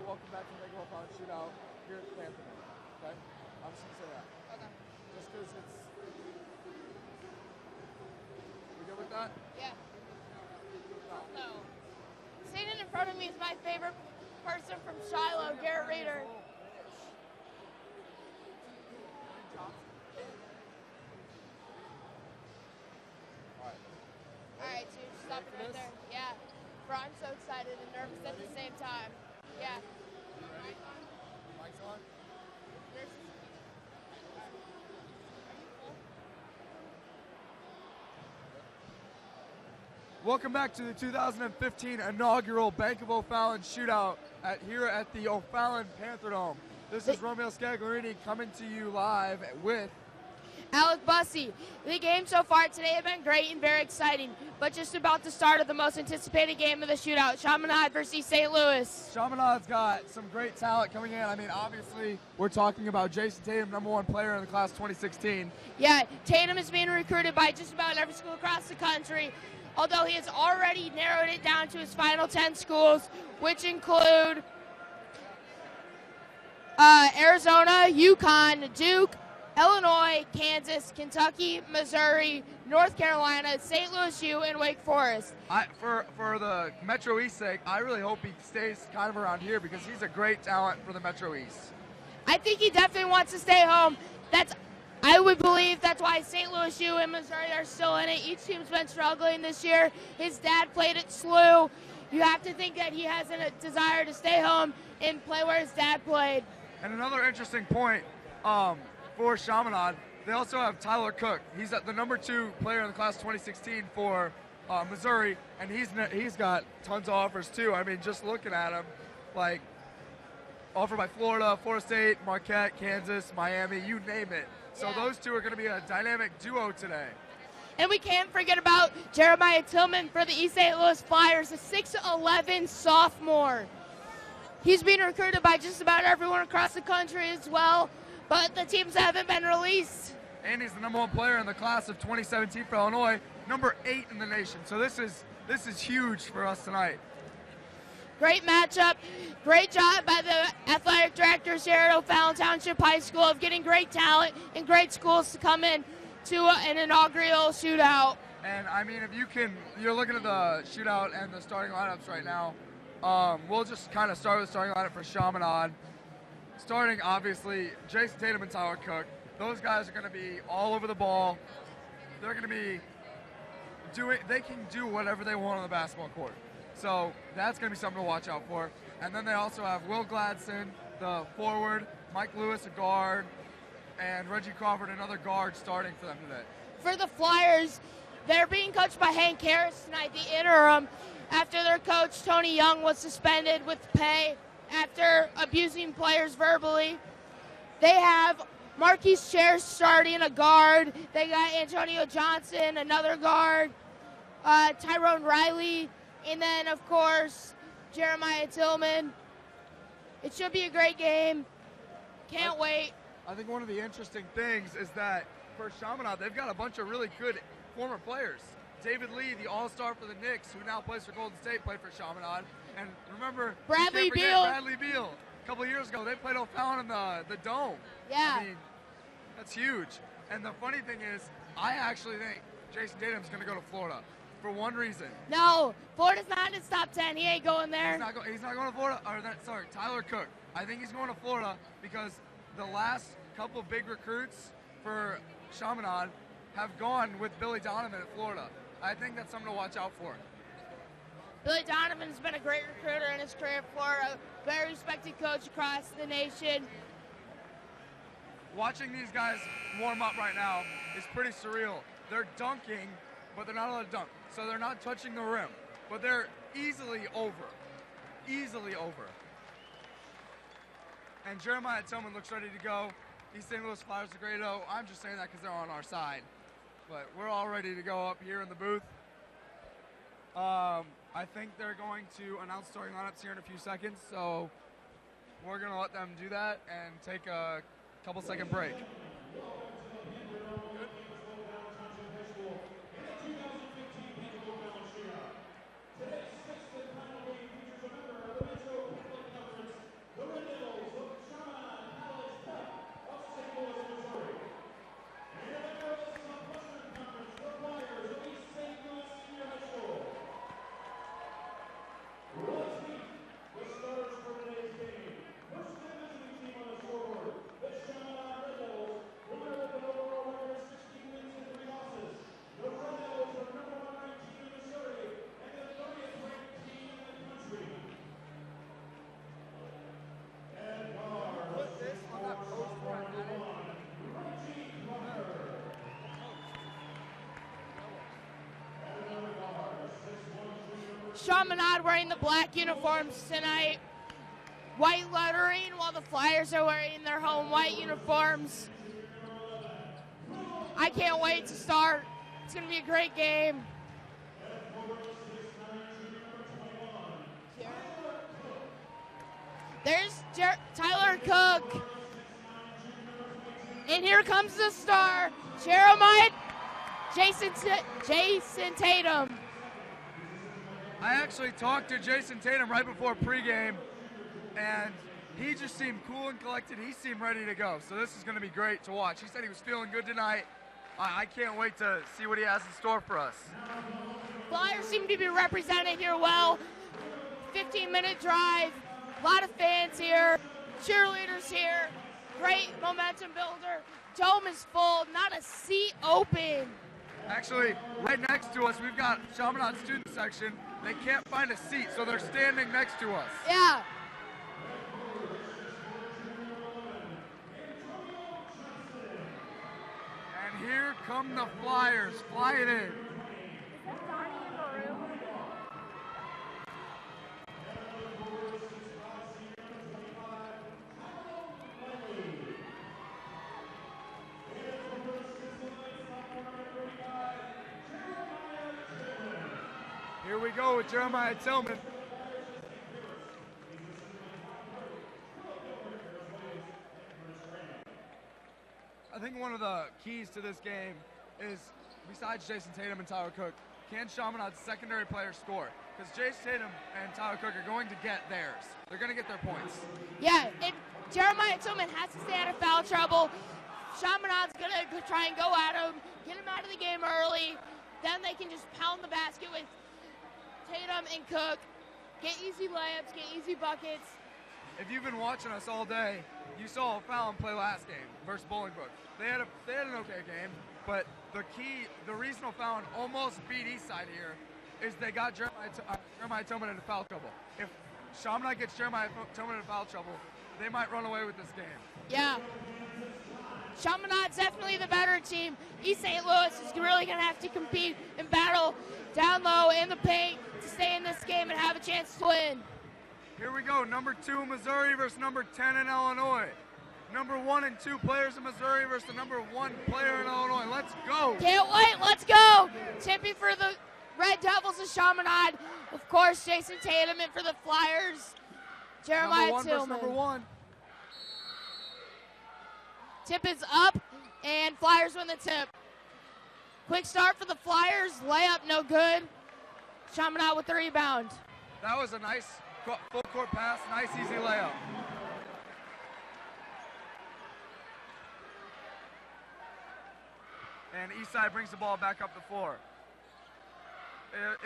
welcome back to the Bank of O'Fallon Shootout here at the Panther. Okay? I'm just going to say that. Okay. Just because it's... We good with that? Yeah. No. No. Sitting in front of me is my favorite person from Shiloh, Garrett Reeder. Alright, so you're stopping right there. Yeah. Bro, I'm so excited and nervous at the same time. Yeah. Mic's on? Welcome back to the 2015 inaugural Bank of O'Fallon Shootout here at the O'Fallon Panther Dome. This is Romeo Scaglarini coming to you live with Alec Bussey. The games so far today have been great and very exciting, but just about the start of the most anticipated game of the shootout, Chaminade versus St. Louis. Chaminade's got some great talent coming in. I mean, obviously, we're talking about Jayson Tatum, #1 player in the class 2016. Yeah, Tatum is being recruited by just about every school across the country, although he has already narrowed it down to his final 10 schools, which include Arizona, UConn, Duke, Illinois, Kansas, Kentucky, Missouri, North Carolina, St. Louis U, and Wake Forest. For the Metro East sake, I really hope he stays kind of around here because he's a great talent for the Metro East. I think he definitely wants to stay home. I would believe that's why St. Louis U and Missouri are still in it. Each team's been struggling this year. His dad played at SLU. You have to think that he has a desire to stay home and play where his dad played. And another interesting point for Chaminade, they also have Tyler Cook. He's the #2 player in the class 2016 for Missouri, and he's got tons of offers too. I mean, just looking at him, like offered by Florida, Florida State, Marquette, Kansas, Miami, you name it. So those two are going to be a dynamic duo today. And we can't forget about Jeremiah Tillman for the East St. Louis Flyers, a 6'11" sophomore. He's being recruited by just about everyone across the country as well, but the teams haven't been released. And he's the #1 player in the class of 2017 for Illinois, #8 in the nation. So this is huge for us tonight. Great matchup. Great job by the athletic directors here at O'Fallon Township High School of getting great talent and great schools to come in to an inaugural shootout. And I mean, you're looking at the shootout and the starting lineups right now. We'll just kind of start with the starting lineup for Chaminade. Starting, obviously, Jayson Tatum and Tyler Cook. Those guys are going to be all over the ball. They're going to be they can do whatever they want on the basketball court. So that's going to be something to watch out for. And then they also have Will Gladson, the forward, Mike Lewis, a guard, and Reggie Crawford, another guard, starting for them today. For the Flyers, they're being coached by Hank Harris tonight, the interim, after their coach, Tony Young, was suspended with pay after abusing players verbally. They have Marquise Chairs starting, a guard. They got Antonio Johnson, another guard, Tyrone Riley, and then, of course, Jeremiah Tillman. It should be a great game. Can't wait. I think one of the interesting things is that for Chaminade, they've got a bunch of really good former players. David Lee, the all-star for the Knicks, who now plays for Golden State, played for Chaminade. And remember, Bradley Beal. A couple of years ago, they played O'Fallon in the Dome. Yeah. I mean, that's huge. And the funny thing is, I actually think Jayson Tatum's going to go to Florida for one reason. No, Florida's not in his top 10. He ain't going there. He's not going to Florida. Tyler Cook. I think he's going to Florida because the last couple big recruits for Chaminade have gone with Billy Donovan at Florida. I think that's something to watch out for. Billy Donovan's been a great recruiter in his career at Florida, very respected coach across the nation. Watching these guys warm up right now is pretty surreal. They're dunking, but they're not allowed to dunk. So they're not touching the rim, but they're easily over. Easily over. And Jeremiah Tillman looks ready to go. East St. Louis Flyers are great. I'm just saying that because they're on our side. But we're all ready to go up here in the booth. I think they're going to announce starting lineups here in a few seconds, so we're going to let them do that and take a couple-second break. Chaminade wearing the black uniforms tonight. White lettering while the Flyers are wearing their home white uniforms. I can't wait to start. It's going to be a great game. There's Tyler Cook. And here comes the star, Jeremiah Jayson Tatum. I actually talked to Jayson Tatum right before pregame, and he just seemed cool and collected. He seemed ready to go. So this is going to be great to watch. He said he was feeling good tonight. I can't wait to see what he has in store for us. Flyers seem to be represented here well. 15-minute drive. A lot of fans here. Cheerleaders here. Great momentum builder. Dome is full. Not a seat open. Actually, right next to us, we've got Chaminade student section. They can't find a seat, so they're standing next to us. Yeah. And here come the Flyers flying in. Here we go with Jeremiah Tillman. I think one of the keys to this game is, besides Jayson Tatum and Tyler Cook, can Chaminade's secondary players score? Because Jayson Tatum and Tyler Cook are going to get theirs. They're going to get their points. Yeah, if Jeremiah Tillman has to stay out of foul trouble, Chaminade's going to try and go at him, get him out of the game early. Then they can just pound the basket with Tatum and Cook, get easy layups, get easy buckets. If you've been watching us all day, you saw O'Fallon play last game versus Bolingbrook. They had an okay game, but the reason O'Fallon almost beat Eastside here is they got Jeremiah Tillman into foul trouble. If Chaminade gets Jeremiah Tillman into foul trouble, they might run away with this game. Yeah. Chaminade's definitely the better team. East St. Louis is really going to have to compete and battle down low in the paint to stay in this game and have a chance to win. Here we go, number 2 Missouri versus number 10 in Illinois. Number 1 and 2 players in Missouri versus the number 1 player in Illinois. Let's go. Can't wait, let's go. Tipping for the Red Devils of Chaminade. Of course, Jayson Tatum, and for the Flyers, Jeremiah number 1 Tillman. versus number 1. Tip is up, and Flyers win the tip. Quick start for the Flyers. Layup, no good. Chaminade with the rebound. That was a nice full court pass, nice easy layup. And Eastside brings the ball back up the floor.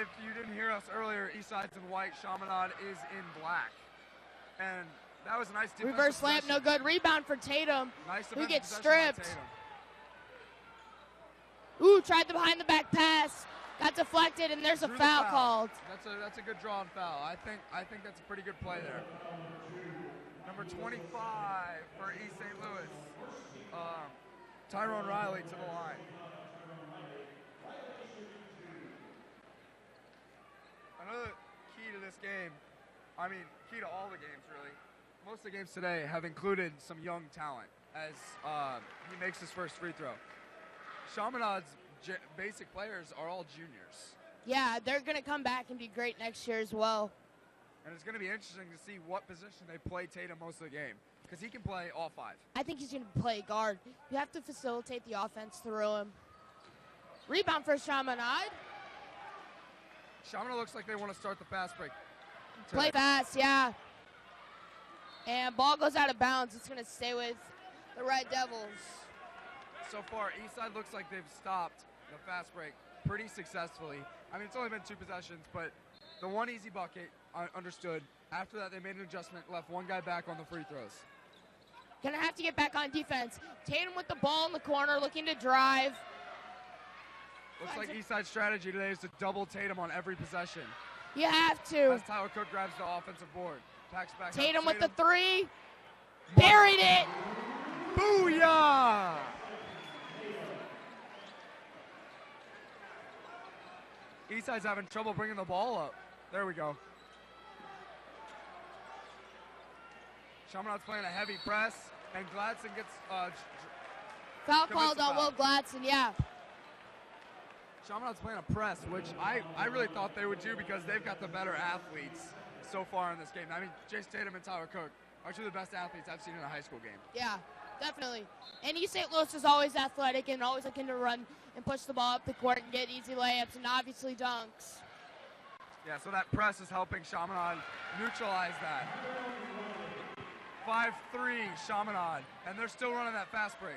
If you didn't hear us earlier, Eastside's in white, Chaminade is in black. And that was a nice defensive reverse layup, possession. no good. Rebound for Tatum, Nice who gets possession by stripped. Tatum. Ooh, tried the behind the back pass. Got deflected, and there's a Through the foul called. That's a good drawn foul. I think that's a pretty good play there. Number 25 for East St. Louis, Tyrone Riley to the line. Another key to this game, I mean, key to all the games really. Most of the games today have included some young talent as he makes his first free throw. Chaminade's basic players are all juniors. Yeah, they're going to come back and be great next year as well. And it's going to be interesting to see what position they play Tatum most of the game, because he can play all 5. I think he's going to play guard. You have to facilitate the offense through him. Rebound for Chaminade. Chaminade looks like they want to start the fast break today. Play fast, yeah. And ball goes out of bounds. It's going to stay with the Red Devils. So far, Eastside looks like they've stopped the fast break pretty successfully. I mean, it's only been 2 possessions, but the one easy bucket, I understood. After that, they made an adjustment, left one guy back on the free throws. Gonna have to get back on defense. Tatum with the ball in the corner, looking to drive. Looks like Eastside's strategy today is to double Tatum on every possession. You have to. As Tyler Cook grabs the offensive board. Packs back Tatum up. with the 3. Buried it. Booyah! Eastside's having trouble bringing the ball up. There we go. Chaminade's playing a heavy press, and Gladson gets foul called on Will Gladson, yeah. Chaminade's playing a press, which I really thought they would do because they've got the better athletes so far in this game. I mean, Jayson Tatum and Tyler Cook are two of the best athletes I've seen in a high school game. Yeah, definitely. And East St. Louis is always athletic and always looking to run and push the ball up the court and get easy layups and obviously dunks. Yeah, so that press is helping Chaminade neutralize that. 5-3 Chaminade, and they're still running that fast break.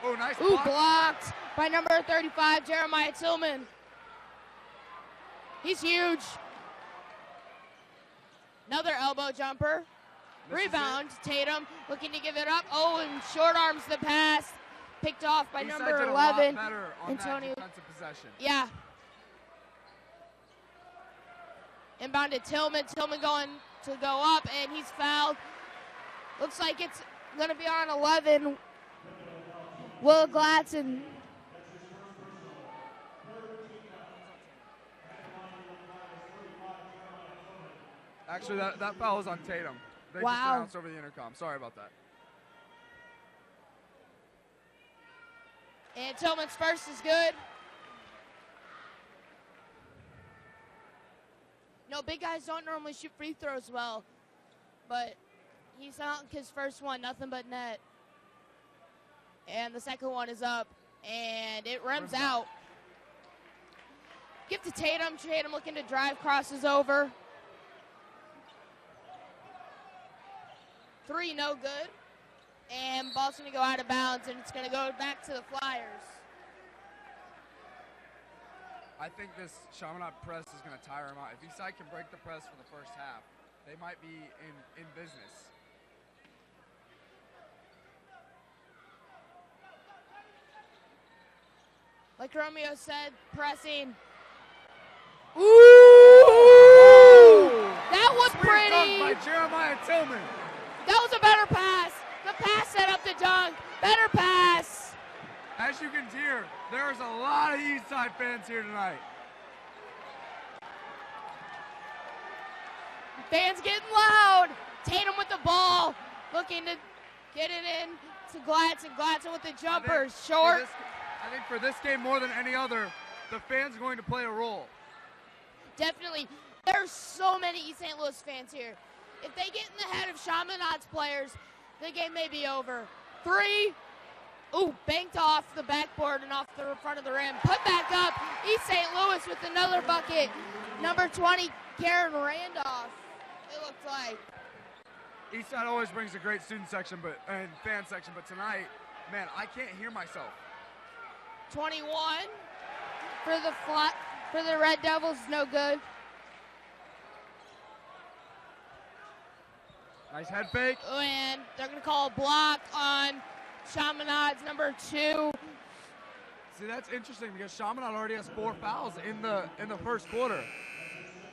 Oh, nice block. Blocked by number 35, Jeremiah Tillman. He's huge. Another elbow jumper. Rebound, Tatum looking to give it up. Oh, and short arms the pass. Picked off by number 11, Antonio. Possession. Yeah. Inbounded Tillman. Tillman going to go up, and he's fouled. Looks like it's going to be on 11. Will Gladson. Actually, that foul was on Tatum. They just announced over the intercom. Sorry about that. And Tillman's first is good. No, big guys don't normally shoot free throws well, but he sunk his first one, nothing but net. And the second one is up, and it rims out. Give to Tatum. Tatum looking to drive, crosses over. 3, no good. And ball's going to go out of bounds, and it's going to go back to the Flyers. I think this Chaminade press is going to tire him out. If Eastside can break the press for the first half, they might be in business. Like Romeo said, pressing. Ooh! That was pretty. By Jeremiah Tillman. That was a better pass. The pass set up the dunk. Better pass. As you can hear, there's a lot of Eastside fans here tonight. Fans getting loud. Tatum with the ball. Looking to get it in to Gladson. Gladson with the jumper. Short. I think for this game more than any other, the fans are going to play a role. Definitely. There's so many East St. Louis fans here. If they get in the head of Chaminade's players, the game may be over. 3. Ooh, banked off the backboard and off the front of the rim. Put back up. East St. Louis with another bucket. Number 20, Karen Randolph, it looked like. Eastside always brings a great student section and fan section, but tonight, man, I can't hear myself. 21 for the Red Devils, no good. Nice head fake. And they're going to call a block on Chaminade's number 2. See, that's interesting because Chaminade already has 4 fouls in the first quarter.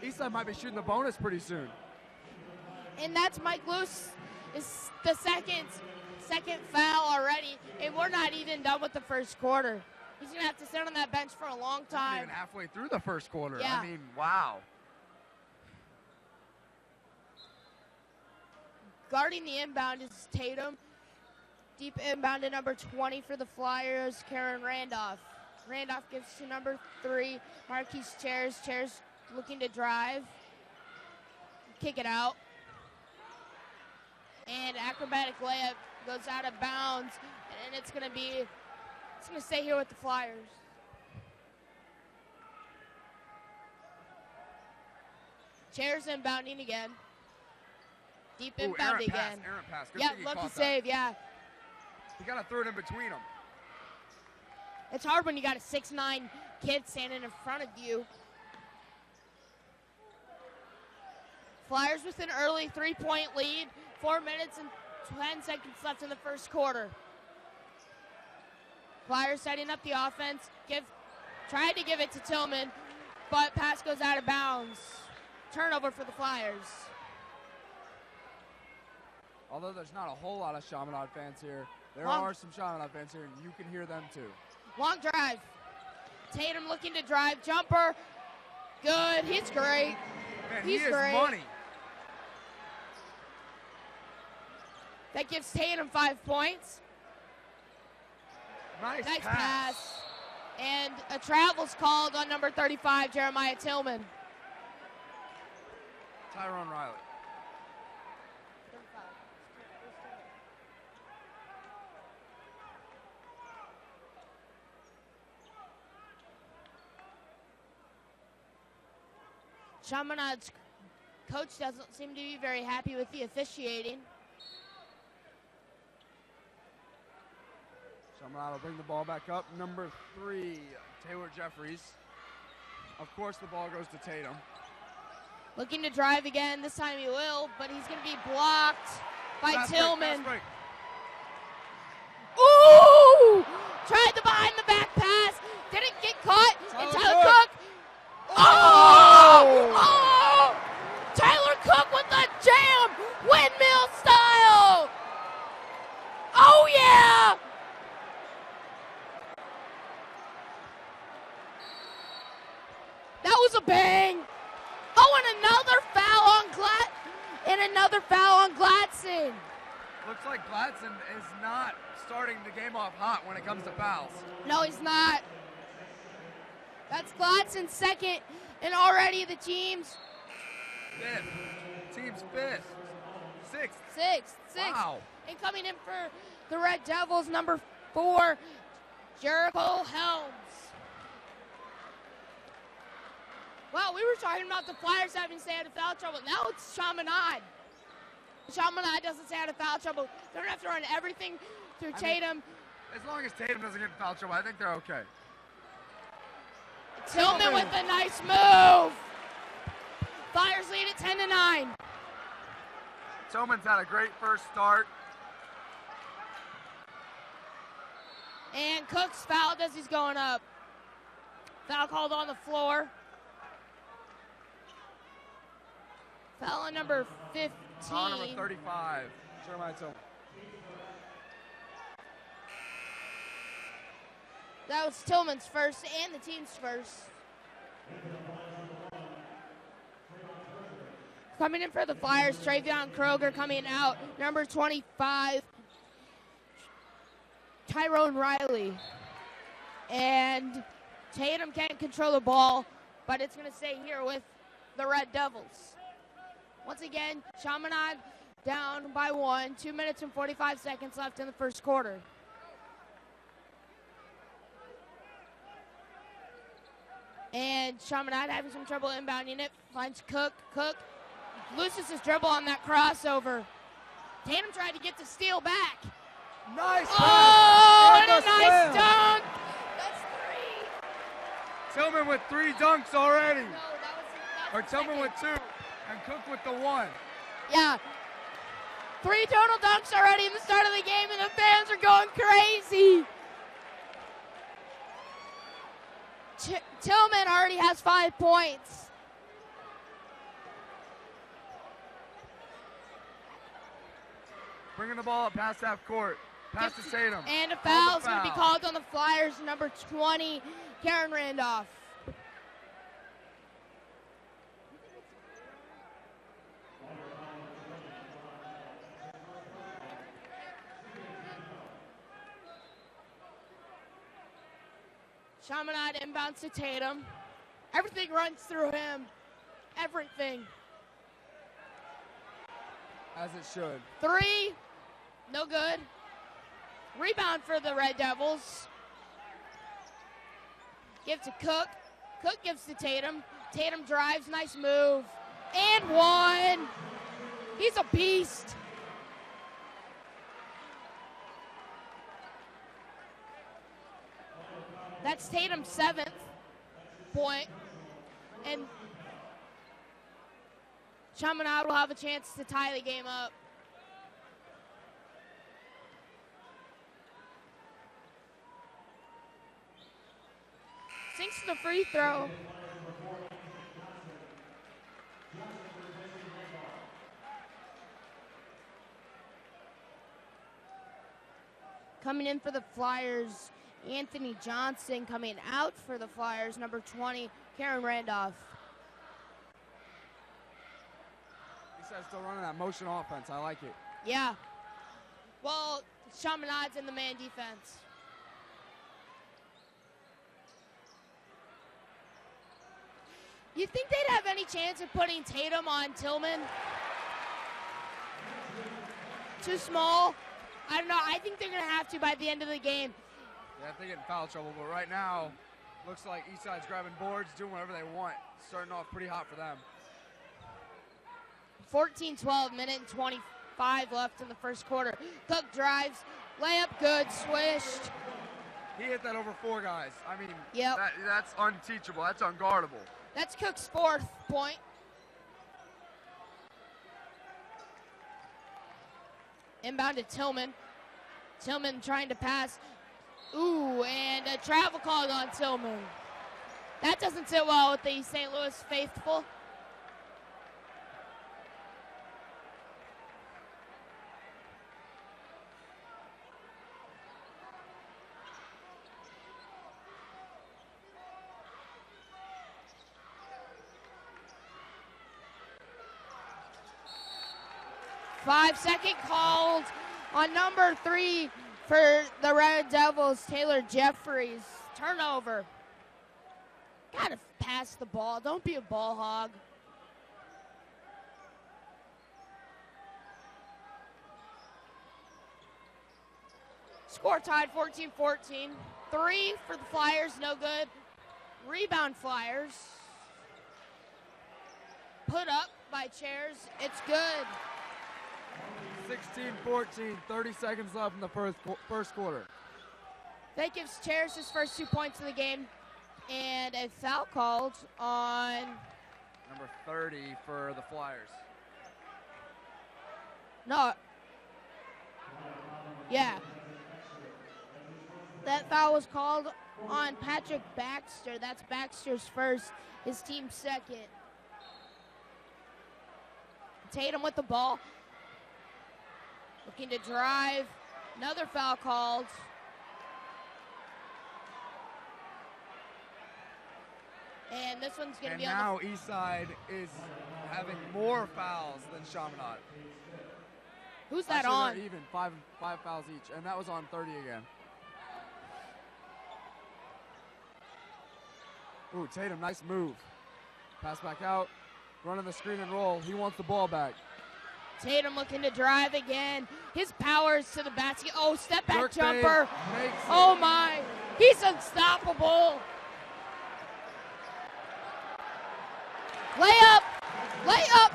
Eastside might be shooting the bonus pretty soon. And that's Mike Luce is the second foul already, and we're not even done with the first quarter. He's going to have to sit on that bench for a long time. Even halfway through the first quarter. Yeah. I mean, wow. Guarding the inbound is Tatum. Deep inbound to number 20 for the Flyers, Karen Randolph. Randolph gives to number 3, Marquise Chairs. Chairs looking to drive. Kick it out. And acrobatic layup goes out of bounds, and it's going to stay here with the Flyers. Chairs inbounding again. Deep inbound again. Errant pass. Good yeah, thing he lucky caught save, that. yeah. You got to throw it in between them. It's hard when you got a 6'9" kid standing in front of you. Flyers with an early 3-point lead. 4 minutes and 10 seconds left in the first quarter. Flyers setting up the offense. Tried to give it to Tillman, but pass goes out of bounds. Turnover for the Flyers. Although there's not a whole lot of Chaminade fans here, there are some Chaminade fans here, and you can hear them too. Long drive. Tatum looking to drive. Jumper. good. He's great. Man, He's he is great. money. That gives Tatum 5 points. Nice pass. And a travel's called on number 35, Jeremiah Tillman. Tyrone Riley. Chaminade's coach doesn't seem to be very happy with the officiating. Chaminade will bring the ball back up. Number 3, Taylor Jeffries. Of course, the ball goes to Tatum. Looking to drive again. This time he will, but he's going to be blocked by Tillman. Ooh! Tried the behind the back pass. Didn't get caught. And Tyler Cook. Oh! Tyler Cook with the jam. Windmill style. Oh, yeah. That was a bang. Oh, and another foul on Gladson. Looks like Gladson is not starting the game off hot when it comes to fouls. No, he's not. That's Gladson's second, and already the team's fifth. Team's fifth. Sixth. Sixth. Wow. And coming in for the Red Devils, number 4, Jericho Helms. Well, we were talking about the Flyers having to stay out of foul trouble. Now it's Chaminade. Chaminade doesn't stay out of foul trouble. They don't have to run everything through Tatum. As long as Tatum doesn't get in foul trouble, I think they're okay. Tillman with a nice move. Flyers lead at 10-9. Tillman's had a great first start. And Cook's fouled as he's going up. Foul called on the floor. Foul on number 15. On number 35, Jeremiah Tillman. That was Tillman's first and the team's first. Coming in for the Flyers, Travion Kroger coming out. Number 25, Tyrone Riley. And Tatum can't control the ball, but it's going to stay here with the Red Devils. Once again, Chaminade down by 1. 2 minutes and 45 seconds left in the first quarter. And Chaminade having some trouble inbounding it. Finds Cook. Cook loses his dribble on that crossover. Tatum tried to get the steal back. Nice pass. Oh, and a nice dunk. That's 3. Tillman with 3 dunks already. No, that's or Tillman with 2. And Cook with the 1. Yeah. 3 total dunks already in the start of the game, and the fans are going crazy. Tillman already has 5 points. Bringing the ball up past half court. Pass to Tatum. And a foul is going to be called on the Flyers, number 20, Karen Randolph. Chaminade inbounds to Tatum. Everything runs through him. Everything. As it should. 3, no good. Rebound for the Red Devils. Give to Cook. Cook gives to Tatum. Tatum drives, nice move. And 1. He's a beast. That's Tatum's 7th point. And Chaminade will have a chance to tie the game up. Sinks the free throw. Coming in for the Flyers, Anthony Johnson. Coming out for the Flyers, number 20, Karen Randolph. Eastside's still running that motion offense. I like it. Yeah. Well, Chaminade's in the man defense. You think they'd have any chance of putting Tatum on Tillman? Too small? I don't know. I think they're going to have to by the end of the game. Yeah, they get in foul trouble, but right now, looks like Eastside's grabbing boards, doing whatever they want. Starting off pretty hot for them. 14-12, minute and 25 left in the first quarter. Cook drives, layup good, swished. He hit that over 4 guys. I mean, Yep. That's unteachable. That's unguardable. That's Cook's 4th point. Inbound to Tillman. Tillman trying to pass. Ooh, and a travel called on Tillman. That doesn't sit well with the St. Louis faithful. Five-second called on number 3 for the Red Devils, Taylor Jeffries. Turnover. Gotta pass the ball. Don't be a ball hog. Score tied 14-14. 3 for the Flyers, no good. Rebound Flyers. Put up by Chairs. It's good. 16-14, 30 seconds left in the first quarter. That gives Chairs his first 2 points of the game. And a foul called on Number 30 for the Flyers. No. Yeah. That foul was called on Patrick Baxter. That's Baxter's first, his team's second. Tatum with the ball. Looking to drive. Another foul called. And this one's going to be on now Eastside is having more fouls than Chaminade. Who's that Actually, on? they're even, five fouls each, and that was on 30 again. Ooh, Tatum, nice move. Pass back out, running the screen and roll. He wants the ball back. Tatum looking to drive again. His powers to the basket. Oh, step back Jerk jumper. fade, makes Oh it. my, he's unstoppable. Layup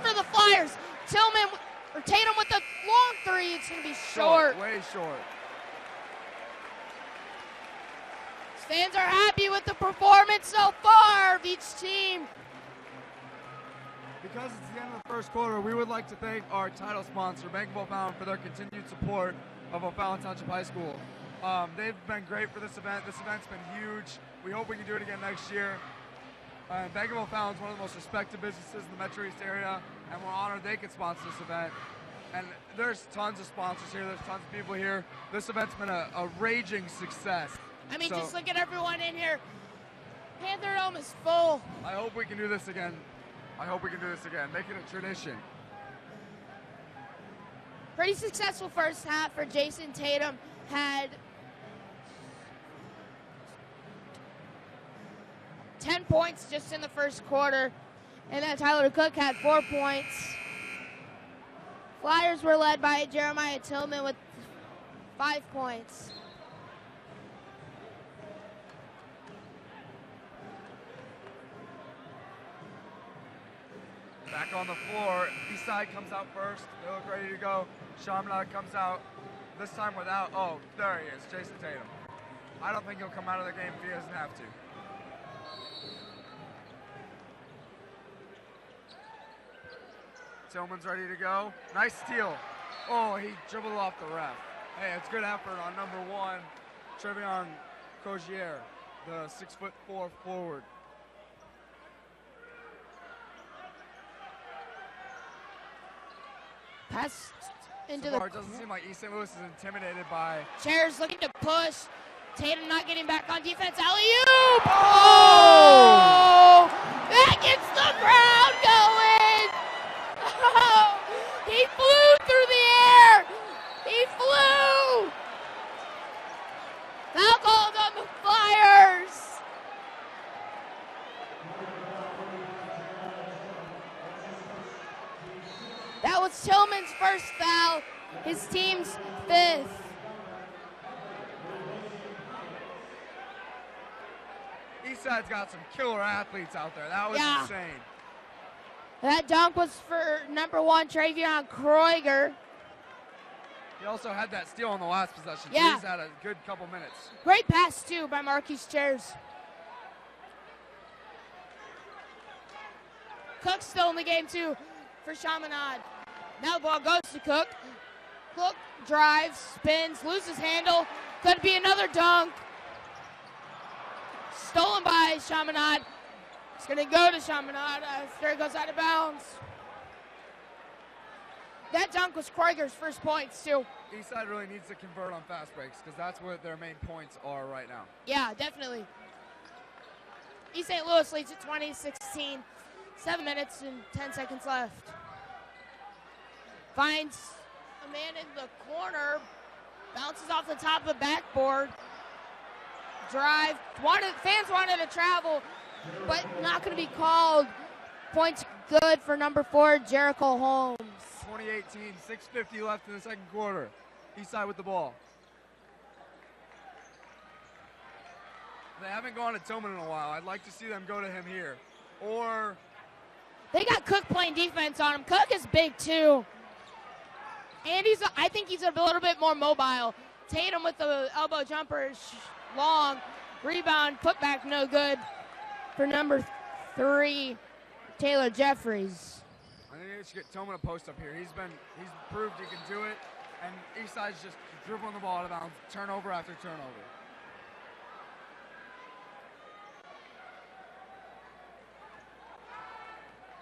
for the Flyers. Tatum with the long 3. It's going to be short. Way short. Fans are happy with the performance so far of each team. Because it's the end of the first quarter, we would like to thank our title sponsor, Bank of O'Fallon, for their continued support of O'Fallon Township High School. They've been great for this event. This event's been huge. We hope we can do it again next year. Bank of O'Fallon is one of the most respected businesses in the Metro East area, and we're honored they could sponsor this event. And there's tons of sponsors here. There's tons of people here. This event's been a raging success. I mean, just look at everyone in here. Panther Dome is full. I hope we can do this again. Make it a tradition. Pretty successful first half for Jayson. Tatum had 10 points just in the first quarter. And then Tyler Cook had 4 points. Flyers were led by Jeremiah Tillman with 5 points. Back on the floor, Eastside comes out first. They look ready to go. Chaminade comes out, this time without, oh, there he is, Jayson Tatum. I don't think he'll come out of the game if he doesn't have to. Tillman's ready to go. Nice steal. Oh, he dribbled off the ref. Hey, it's good effort on number 1, Trevion Cogier, the 6'4" forward. Pass into so far, it doesn't seem like East St. Louis is intimidated by. Chairs looking to push. Tatum not getting back on defense. Alley-oop! Oh! That gets the crowd going! Oh! flew through the air. He flew. Foul called on the Flyers. That was Tillman's first foul, his team's 5th. Eastside's got some killer athletes out there. That was insane. That dunk was for number 1, Travion Kreuger. He also had that steal on the last possession. Yeah. He's had a good couple minutes. Great pass, too, by Marquise Chairs. Cook's still in the game, too, for Chaminade. Now the ball goes to Cook. Cook drives, spins, loses handle. Could be another dunk. Stolen by Chaminade. It's going to go to Chaminade after it goes out of bounds. That dunk was Kreuger's first points, too. Eastside really needs to convert on fast breaks because that's what their main points are right now. Yeah, definitely. East St. Louis leads at 20-16. 7 minutes and 10 seconds left. Finds a man in the corner. Bounces off the top of the backboard. Drive. Fans wanted to travel, but not going to be called. Points good for number 4, Jericho Holmes. 2018, 6:50 left in the second quarter. Eastside with the ball. They haven't gone to Tillman in a while. I'd like to see them go to him here. Or they got Cook playing defense on him. Cook is big too. And I think he's a little bit more mobile. Tatum with the elbow jumper is long. Rebound, put back no good for number 3, Taylor Jeffries. I think they should get Tillman a post up here. He's proved he can do it. And Eastside's just dribbling the ball out of bounds, turnover after turnover.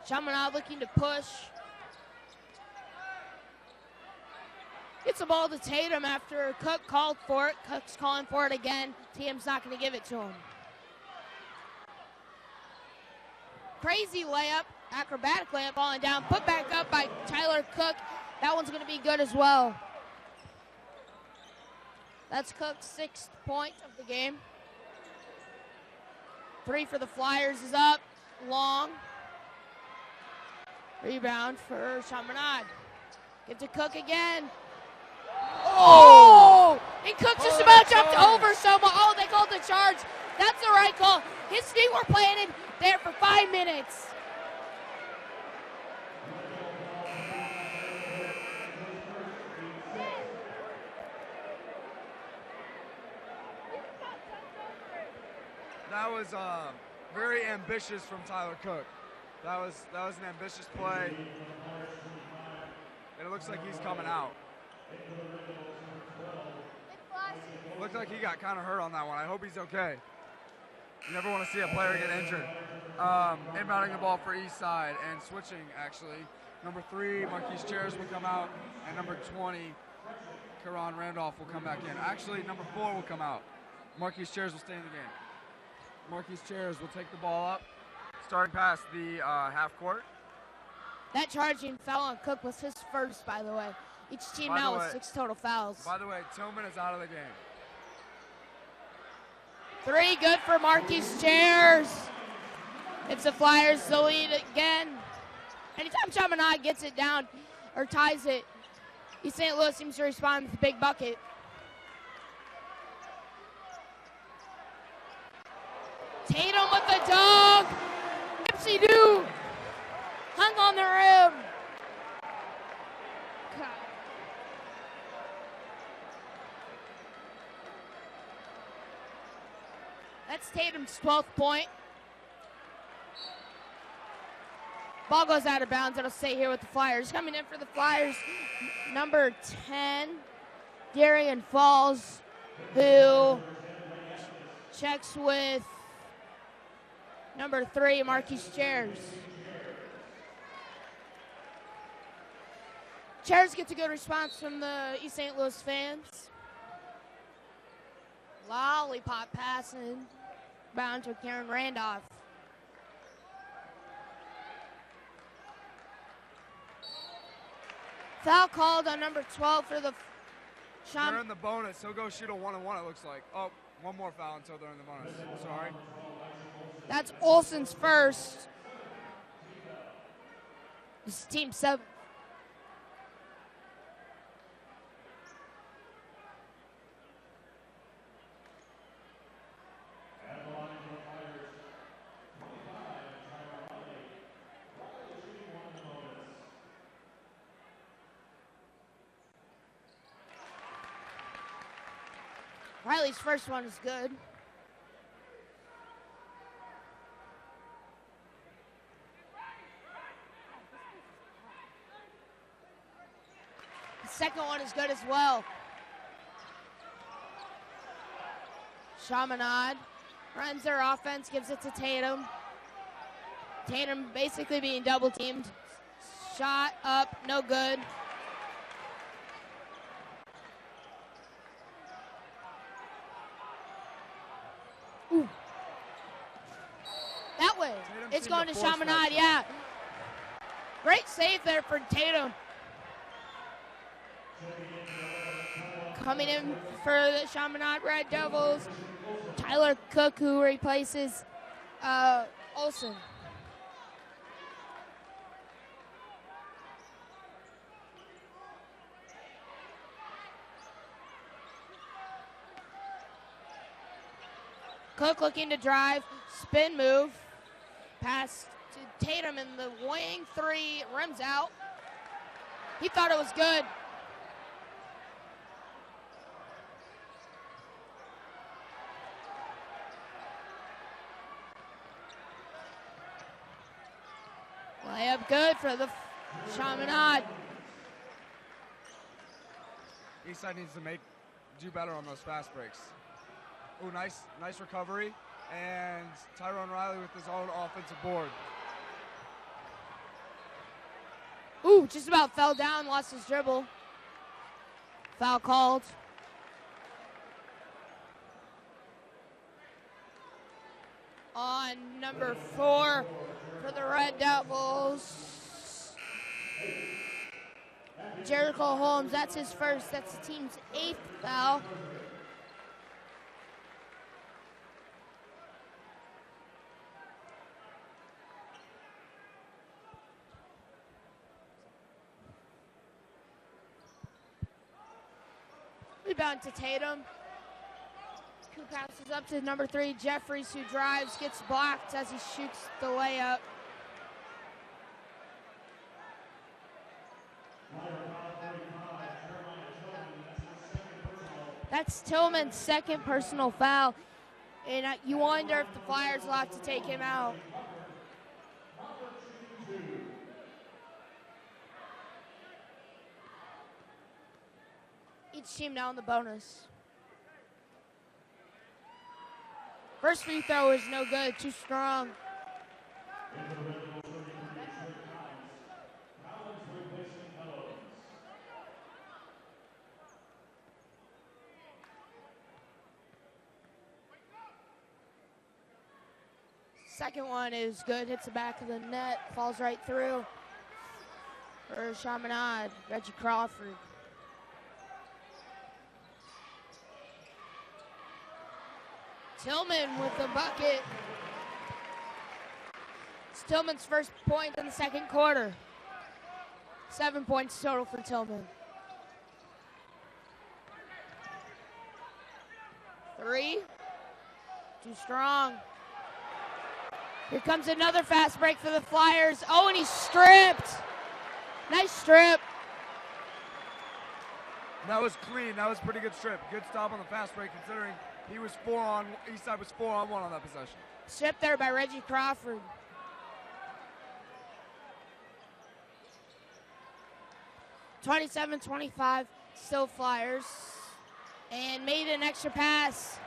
Chaminade looking to push. Gets the ball to Tatum after Cook called for it. Cook's calling for it again. Tatum's not going to give it to him. Crazy layup, acrobatic layup, falling down. Put back up by Tyler Cook. That one's going to be good as well. That's Cook's 6th point of the game. 3 for the Flyers is up. Long. Rebound for Chaminade. Give to Cook again. Oh! And Cook just about jumped over someone. Oh, they called the charge. That's the right call. His feet were planted there for 5 minutes. That was very ambitious from Tyler Cook. That was an ambitious play. And it looks like he's coming out. Looks like he got kind of hurt on that one. I hope he's okay. You never want to see a player get injured. Inbounding the ball for Eastside and switching, actually. Number 3, Marquise Chairs will come out, and number 20, Karan Randolph will come back in. Actually, number 4 will come out. Marquise Chairs will stay in the game. Marquise Chairs will take the ball up, starting past the half court. That charging foul on Cook was his first, by the way. Each team now with 6 total fouls. By the way, Tillman is out of the game. 3 good for Marquise Chairs. It's the Flyers the lead again. Anytime Chaminade gets it down or ties it, East St. Louis seems to respond with a big bucket. Tatum with the dunk. Dipsy-doo. Hung on the rim. That's Tatum's 12th point. Ball goes out of bounds. It'll stay here with the Flyers. Coming in for the Flyers, number 10, Darian Falls, who checks with number 3, Marquise Chairs. Chairs gets a good response from the East St. Louis fans. Lollipop passing. Bound to Karen Randolph. Foul called on number 12 for the They're in the bonus. He'll go shoot a 1-on-1, it looks like. Oh, one more foul until they're in the bonus. Sorry. That's Olsen's first. This is team 7. Riley's first one is good. The second one is good as well. Chaminade runs their offense, gives it to Tatum. Tatum basically being double teamed. Shot up, no good. Ooh. That way. Tatum It's seemed going to to force Chaminade, that. yeah. Great save there for Tatum. Coming in for the Chaminade Red Devils, Tyler Cook, who replaces Olsen. Cook looking to drive, spin move, pass to Tatum in the wing, 3, rims out. He thought it was good. Layup good for the Chaminade. Eastside needs to do better on those fast breaks. Ooh, nice recovery. And Tyrone Riley with his own offensive board. Ooh, just about fell down, lost his dribble. Foul called. On number 4 for the Red Devils. Jericho Holmes, that's his first. That's the team's 8th foul. Rebound to Tatum, who passes up to number 3, Jeffries, who drives, gets blocked as he shoots the layup. That's Tillman's second personal foul, and you wonder if the Flyers will have to take him out. Each team now in the bonus. First free throw is no good, too strong. Second one is good, hits the back of the net, falls right through for Chaminade, Reggie Crawford. Tillman with the bucket. It's Tillman's first point in the second quarter. 7 points total for Tillman. 3, too strong. Here comes another fast break for the Flyers. Oh, and he's stripped. Nice strip. That was clean. That was a pretty good strip. Good stop on the fast break considering he was Eastside was 4-on-1 on that possession. Strip there by Reggie Crawford. (27-25) still Flyers. And made an extra pass.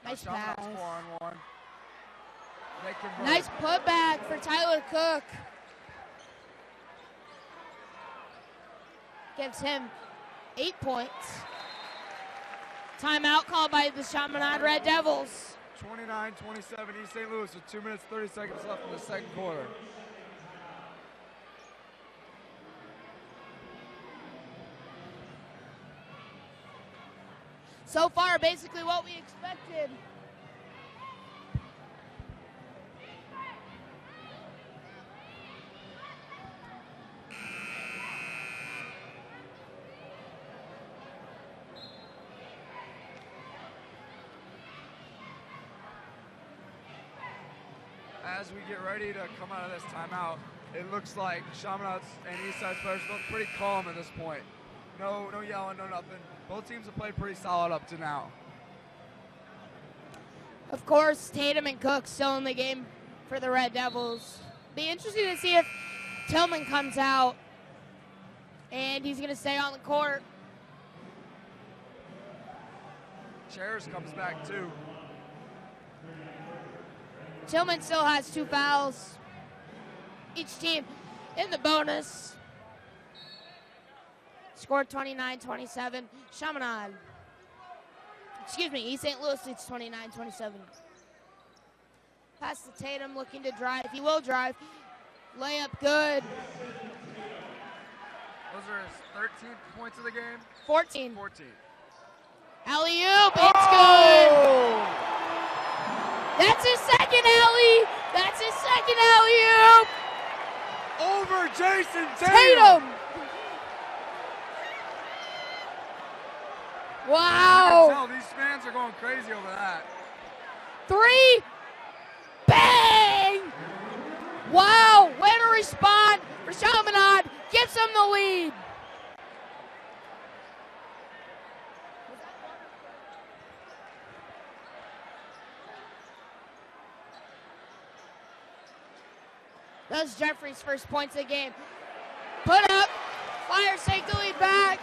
Nice pass. 4-on-1. Nice putback for Tyler Cook. Gives him 8 points. Timeout called by the Chaminade Red Devils. 29-27 East St. Louis with 2 minutes 30 seconds left in the second quarter. So far, basically what we expected. As we get ready to come out of this timeout, it looks like Chaminade's and Eastside's players look pretty calm at this point. No yelling, no nothing. Both teams have played pretty solid up to now. Of course, Tatum and Cook still in the game for the Red Devils. Be interesting to see if Tillman comes out and he's going to stay on the court. Chairs comes back too. Tillman still has 2 fouls. Each team in the bonus. Scored 29-27. Chaminade. Excuse me, East St. Louis leads 29-27. Pass to Tatum, looking to drive. He will drive. Layup good. Those are his 13th points of the game? 14. 14. Alley-oop, it's good. That's his second alley. That's his second alley-oop. Over Jayson Tatum. Wow. You can tell these fans are going crazy over that. 3. Bang. Wow. Way to respond for Chaminade. Gives them the lead. That's Jeffrey's first points of the game. Put up. Flyers take the lead back.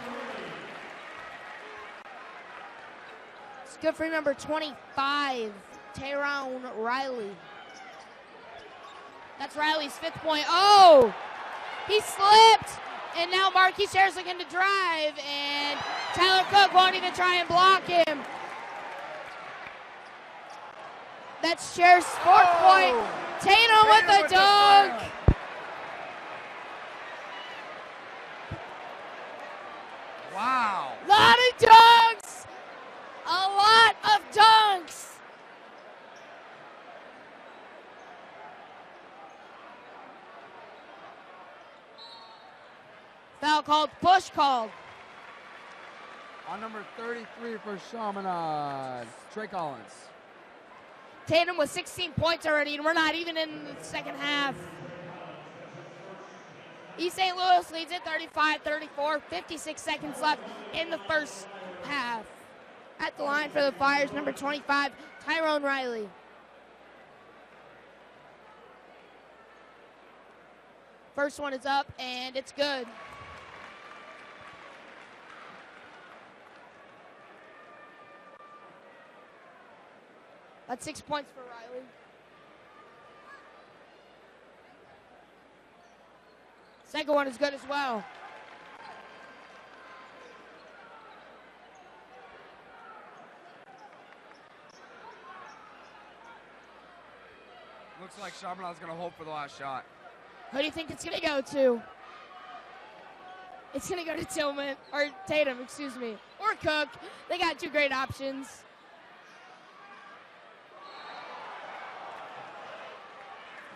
It's good for number 25, Tatum Riley. That's Riley's 5th point. Oh! He slipped. And now Marquis Chair's looking to drive. And Tyler Cook won't even try and block him. That's Chair's 4th point. Tatum with a dunk. Wow. Lot of dunks. A lot of dunks. Foul called, push called. On number 33 for Chaminade, Trey Collins. Tatum with 16 points already, and we're not even in the second half. East St. Louis leads it 35-34, 56 seconds left in the first half. At the line for the Flyers, number 25, Tyrone Riley. First one is up, and it's good. That's 6 points for Riley. Second one is good as well. Looks like Chaminade's going to hold for the last shot. Who do you think it's going to go to? It's going to go to Tillman, or Tatum, excuse me, or Cook. They got 2 great options.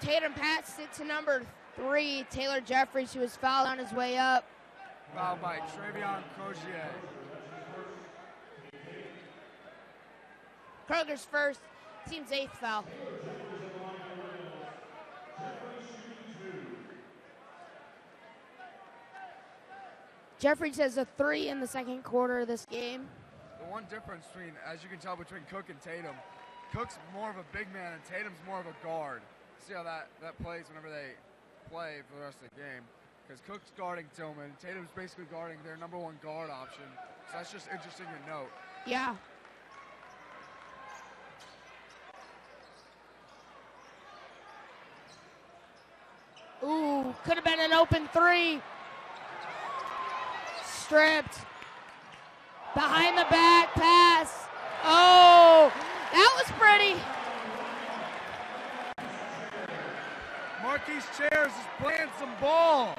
Tatum passed it to number 3, Taylor Jeffries, who was fouled on his way up. Fouled by Trevion Crozier. Kroger's first, team's 8th foul. Jeffries has a 3 in the second quarter of this game. The one difference between, as you can tell, between Cook and Tatum, Cook's more of a big man and Tatum's more of a guard. See how that plays whenever they play for the rest of the game. Because Cook's guarding Tillman, Tatum's basically guarding their number 1 guard option. So that's just interesting to note. Yeah. Ooh, could have been an open 3. Stripped. Behind the back pass. Oh, that was pretty. Marquis Chairs is playing some ball.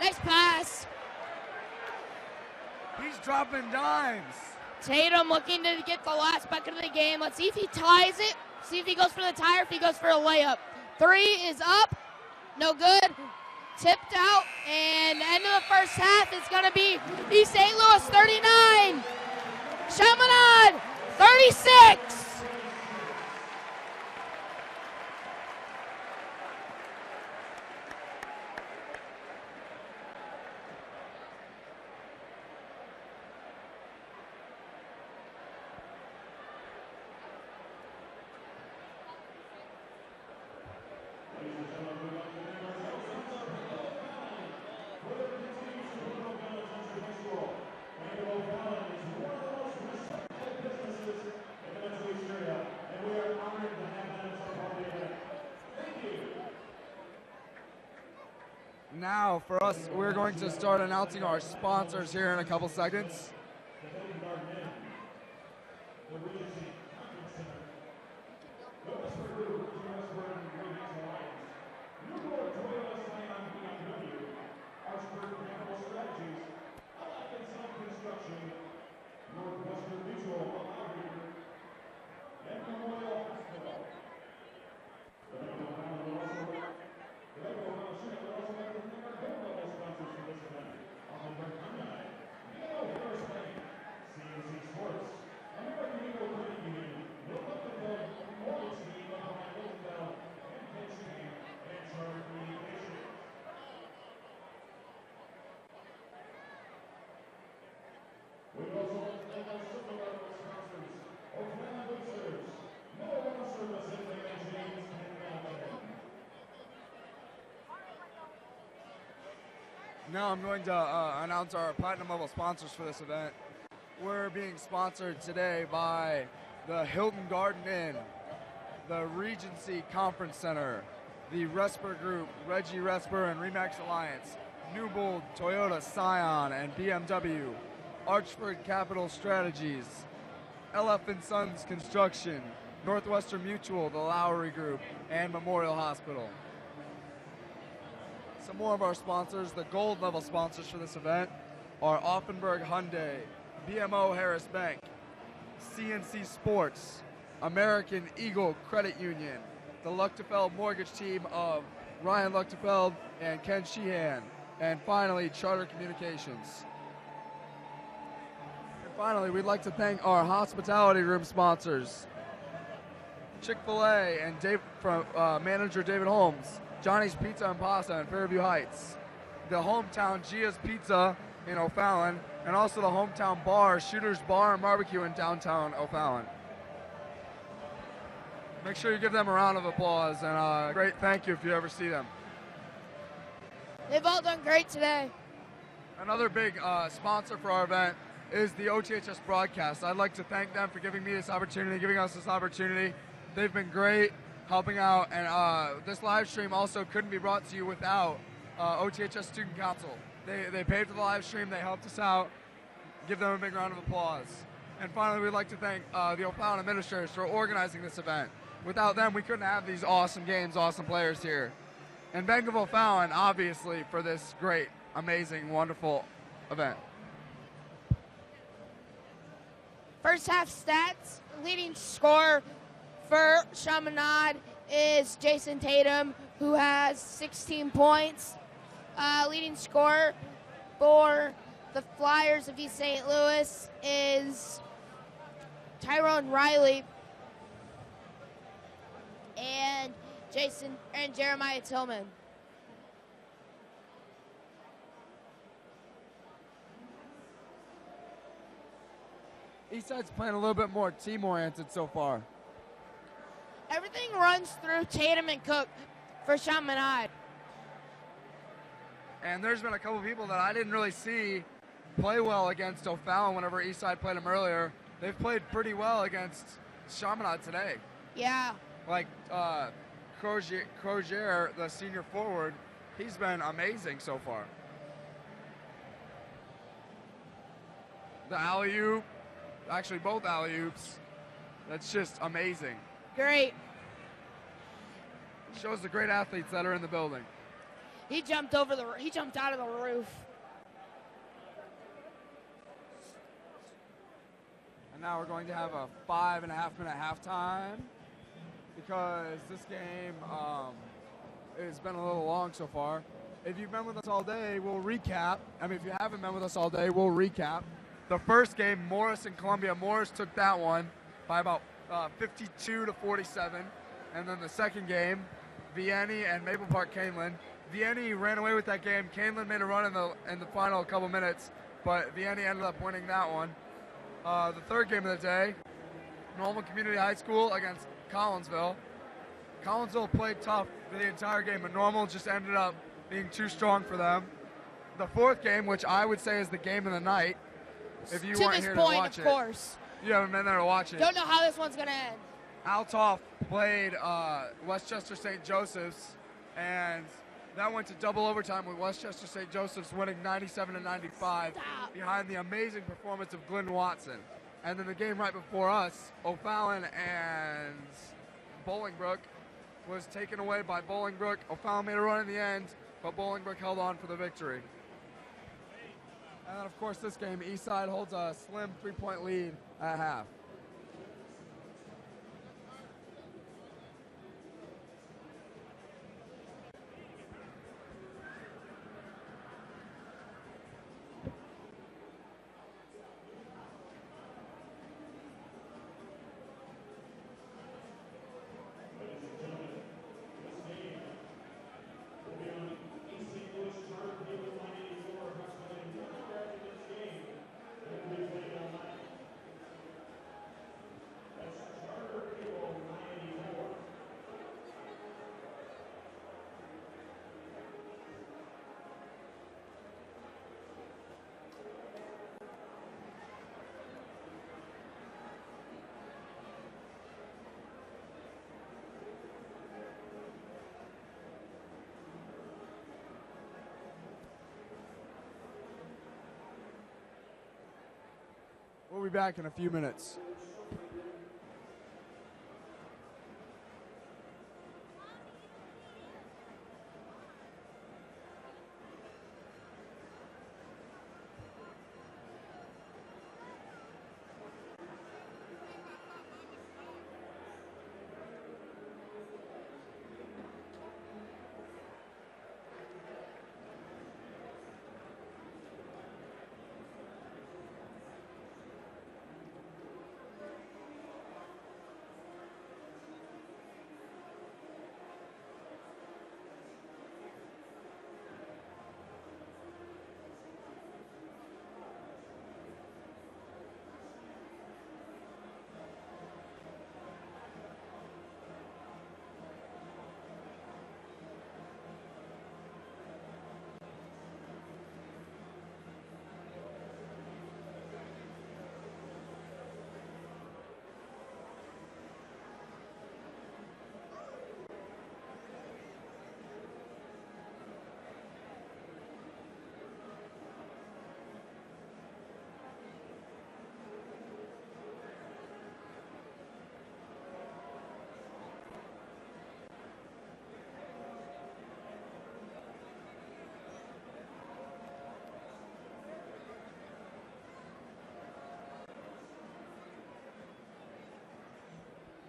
Nice pass. He's dropping dimes. Tatum looking to get the last bucket of the game. Let's see if he ties it. See if he goes for the tie or if he goes for a layup. 3 is up. No good. Tipped out. And end of the first half is going to be East St. Louis 39. Chaminade 36. Now, for us, we're going to start announcing our sponsors here in a couple seconds. Now I'm going to announce our platinum level sponsors for this event. We're being sponsored today by the Hilton Garden Inn, the Regency Conference Center, the Resper Group, Reggie Resper and Remax Alliance, Newbold, Toyota, Scion, and BMW, Archford Capital Strategies, LF & Sons Construction, Northwestern Mutual, the Lowry Group, and Memorial Hospital. Some more of our sponsors, the gold level sponsors for this event, are Offenburg Hyundai, BMO Harris Bank, CNC Sports, American Eagle Credit Union, the Luchtefeld mortgage team of Ryan Luchtefeld and Ken Sheehan, and finally, Charter Communications. And finally, we'd like to thank our hospitality room sponsors, Chick-fil-A and manager David Holmes, Johnny's Pizza and Pasta in Fairview Heights, the hometown Gia's Pizza in O'Fallon, and also the hometown bar, Shooter's Bar and Barbecue in downtown O'Fallon. Make sure you give them a round of applause and a great thank you if you ever see them. They've all done great today. Another big sponsor for our event is the OTHS broadcast. I'd like to thank them for giving me this opportunity, giving us this opportunity. They've been great, helping out, and this live stream also couldn't be brought to you without OTHS Student Council. They paid for the live stream, they helped us out. Give them a big round of applause. And finally, we'd like to thank the O'Fallon administrators for organizing this event. Without them, we couldn't have these awesome games, awesome players here. And Bank of O'Fallon, obviously, for this great, amazing, wonderful event. First half stats, leading scorer for Chaminade is Jayson Tatum, who has 16 points. Leading scorer for the Flyers of East St. Louis is Tyrone Riley and Jeremiah Tillman. Eastside's playing a little bit more team-oriented so far. Everything runs through Tatum and Cook for Chaminade. And there's been a couple of people that I didn't really see play well against O'Fallon whenever Eastside played them earlier. They've played pretty well against Chaminade today. Yeah. Like Crozier, the senior forward, he's been amazing so far. The alley-oop, actually both alley-oops, that's just amazing. Great. Shows the great athletes that are in the building. He jumped out of the roof. now we're going to have a 5.5-minute halftime because this game has been a little long so far. If you've been with us all day, we'll recap. I mean, if you haven't been with us all day, we'll recap. The first game, Morris and Columbia. Morris took that one by about 52-47. And then the second game, Vianney and Maple Park Canelan. Vianney ran away with that game. Canelan made a run in the final couple minutes, but Vianney ended up winning that one. The third game of the day, Normal Community High School against Collinsville. Collinsville played tough for the entire game, but Normal just ended up being too strong for them. The fourth game, which I would say is the game of the night, if you weren't here to watch it. To this point, of course. You haven't been there to watch it. Don't know how this one's going to end. Altoff played Westchester St. Joseph's, and that went to double overtime with Westchester St. Joseph's winning 97-95 behind the amazing performance of Glenn Watson. And then the game right before us, O'Fallon and Bolingbrook, was taken away by Bolingbrook. O'Fallon made a run in the end, but Bolingbrook held on for the victory. And then, of course, this game, Eastside holds a slim 3-point lead at half. We'll be back in a few minutes.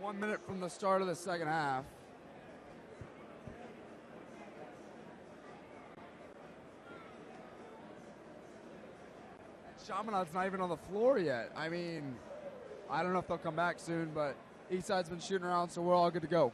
One minute from the start of the second half. Chaminade's not even on the floor yet. I mean, I don't know if they'll come back soon, but Eastside's been shooting around, so we're all good to go.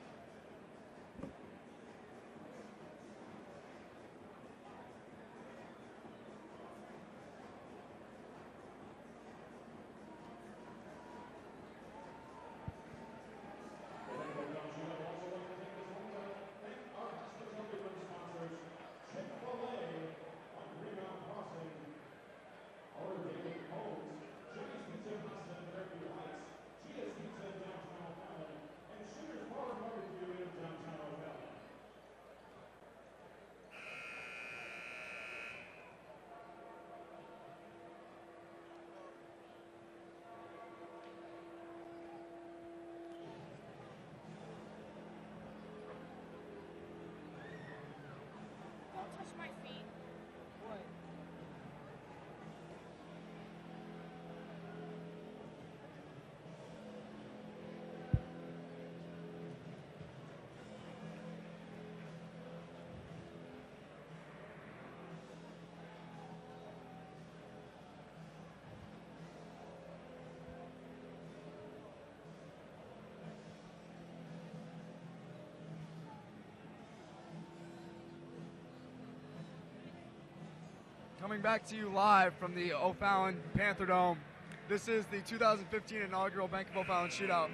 Coming back to you live from the O'Fallon Panther Dome. This is the 2015 inaugural Bank of O'Fallon Shootout.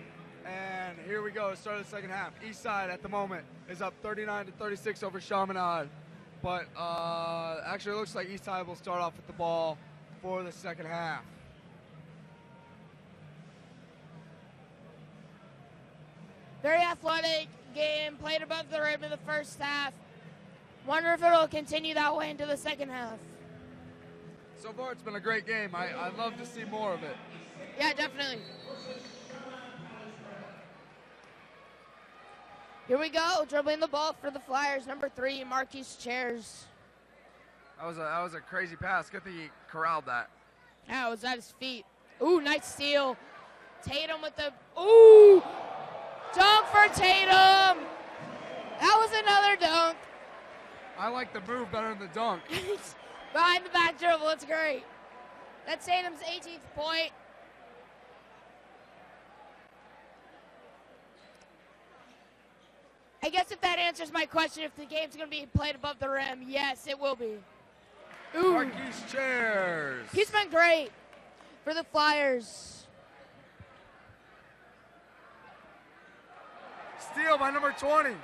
And here we go, start of the second half. Eastside at the moment is up 39-36 over Chaminade. But actually it looks like Eastside will start off with the ball for the second half. Very athletic game, played above the rim in the first half. Wonder if it'll continue that way into the second half. So far it's been a great game. I'd love to see more of it. Yeah, definitely. Here we go, dribbling the ball for the Flyers, number 3, Marquise Chairs. That was a crazy pass. Good thing he corralled that. Yeah, it was at his feet. Ooh, nice steal. Tatum with the, ooh, dunk for Tatum. That was another dunk. I like the move better than the dunk. Behind the back dribble, it's great. That's Tatum's 18th point. I guess if that answers my question, if the game's going to be played above the rim, yes, it will be. Ooh. Marquise Chairs. He's been great for the Flyers. Steal by number 20.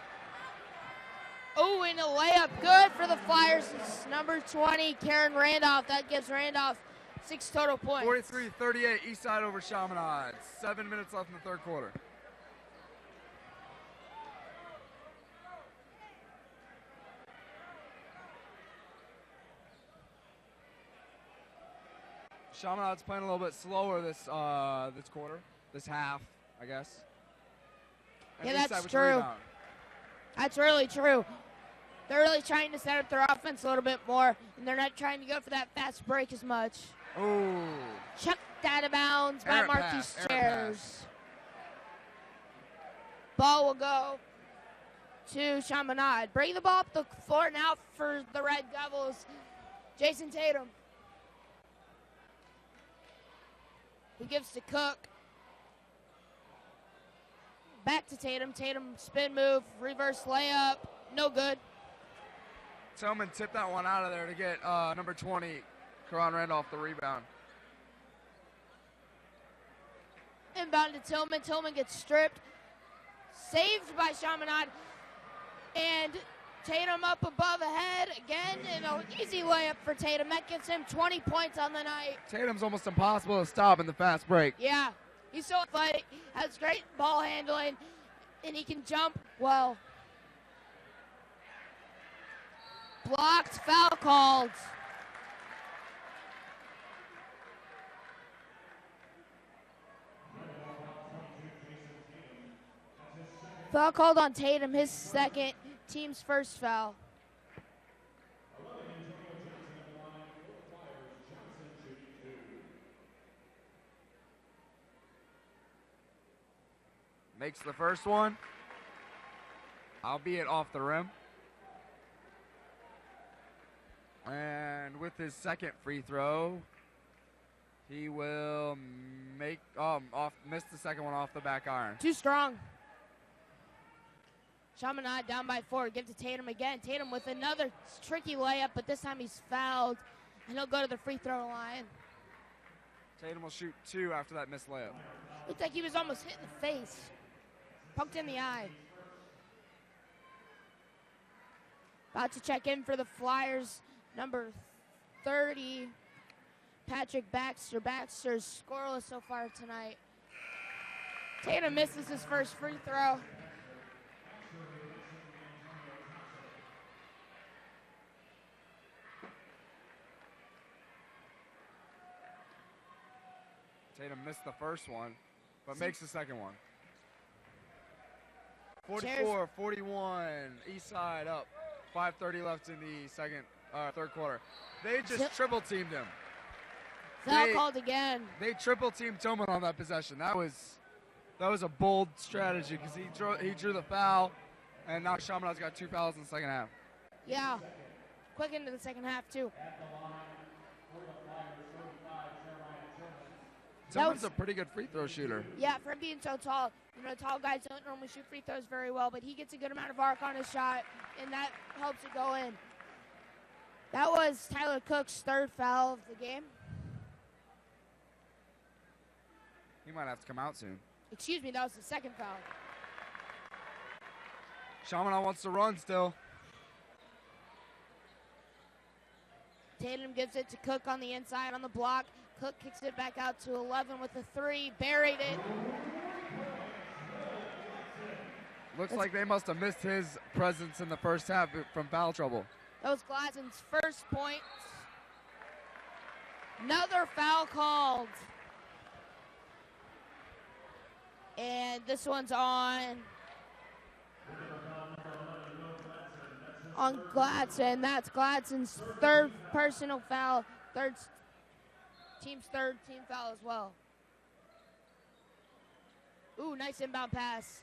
Oh, and a layup good for the Flyers. It's number 20, Karen Randolph. That gives Randolph 6 total points. 43-38, Eastside over Chaminade. 7 minutes left in the third quarter. Chaminade's playing a little bit slower this quarter, this half, I guess. And yeah, Eastside that's with true. rebound. That's really true. They're really trying to set up their offense a little bit more, and they're not trying to go for that fast break as much. Ooh. Chucked out of bounds by Marquise Chairs. Ball will go to Chaminade. Bring the ball up the floor now for the Red Devils. Jayson Tatum. He gives to Cook. Back to Tatum. Tatum spin move, reverse layup. No good. Tillman tipped that one out of there to get number 20, Karan Randolph, the rebound. Inbound to Tillman. Tillman gets stripped. Saved by Chaminade. And Tatum up above ahead again. And an easy layup for Tatum. That gets him 20 points on the night. Tatum's almost impossible to stop in the fast break. Yeah. He's so athletic. Has great ball handling. And he can jump well. Blocked, foul called. Foul called on Tatum, his second, team's first foul. Makes the first one, albeit off the rim. And with his second free throw, he will miss the second one off the back iron. Too strong. Chaminade down by 4. Give to Tatum again. Tatum with another tricky layup, but this time he's fouled, and he'll go to the free throw line. Tatum will shoot 2 after that missed layup. Looked like he was almost hit in the face. Poked in the eye. About to check in for the Flyers, number 30, Patrick Baxter. Baxter's scoreless so far tonight. Tatum misses his first free throw. Tatum missed the first one, but makes the second one. 44-41, Eastside up. 5:30 left in the third quarter. They just triple teamed him. Foul called again. They triple teamed Tillman on that possession. That was a bold strategy because he drew the foul, and now Chaminade's got 2 fouls in the second half. Yeah, quick into the second half too. Tillman's a pretty good free throw shooter. Yeah, for him being so tall. You know, tall guys don't normally shoot free throws very well, but he gets a good amount of arc on his shot, and that helps it go in. That was Tyler Cook's third foul of the game. He might have to come out soon. Excuse me, that was the second foul. Chaminade wants to run still. Tatum gives it to Cook on the inside on the block. Cook kicks it back out to 11 with a three. Buried it. Looks like they must have missed his presence in the first half from foul trouble. That was Gladson's first point. Another foul called. And this one's on Gladson. That's Gladson's third personal foul. Team's third team foul as well. Ooh, nice inbound pass.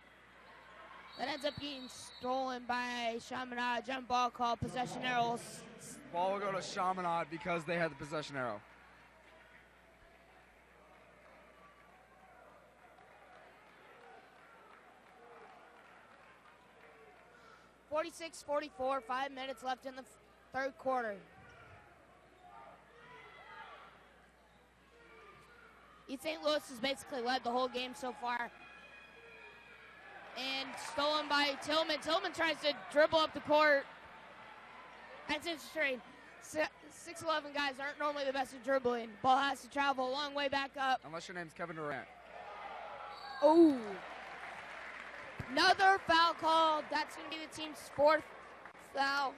That ends up getting stolen by Chaminade. Jump ball call, possession arrows. Ball will go to Chaminade because they had the possession arrow. (46-44), 5 minutes left in the third quarter. East St. Louis has basically led the whole game so far. And stolen by Tillman. Tillman tries to dribble up the court. That's interesting. 6'11" guys aren't normally the best at dribbling. Ball has to travel a long way back up. Unless your name's Kevin Durant. Oh. Another foul called. That's going to be the team's fourth foul.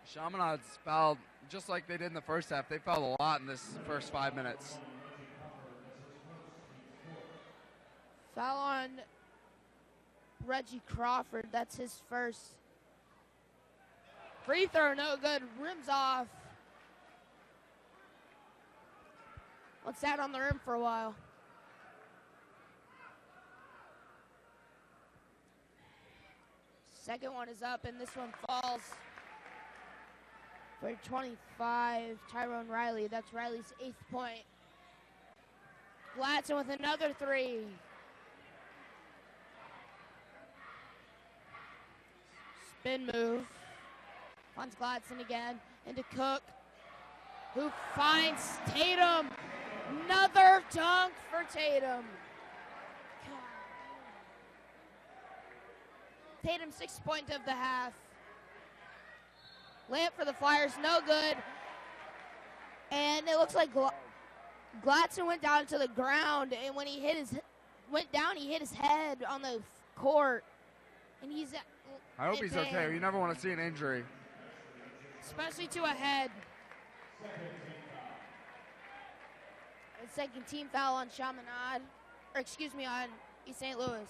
Chaminade's fouled just like they did in the first half. They fouled a lot in this first 5 minutes. Foul on Reggie Crawford. That's his first. Free throw, no good. Rims off. Let's sat on the rim for a while. Second one is up, and this one falls for 25, Tyrone Riley. That's Riley's 8th point. Gladson with another three. Spin move. Finds Gladson again. Into Cook, who finds Tatum. Another dunk for Tatum. Tatum's 6th point of the half. Layup for the Flyers, no good. And it looks like Gladson went down to the ground, and when he went down, he hit his head on the court. And he's I hope he's okay. You never want to see an injury. Especially to a head. The second team foul on Chaminade, or excuse me, on East St. Louis.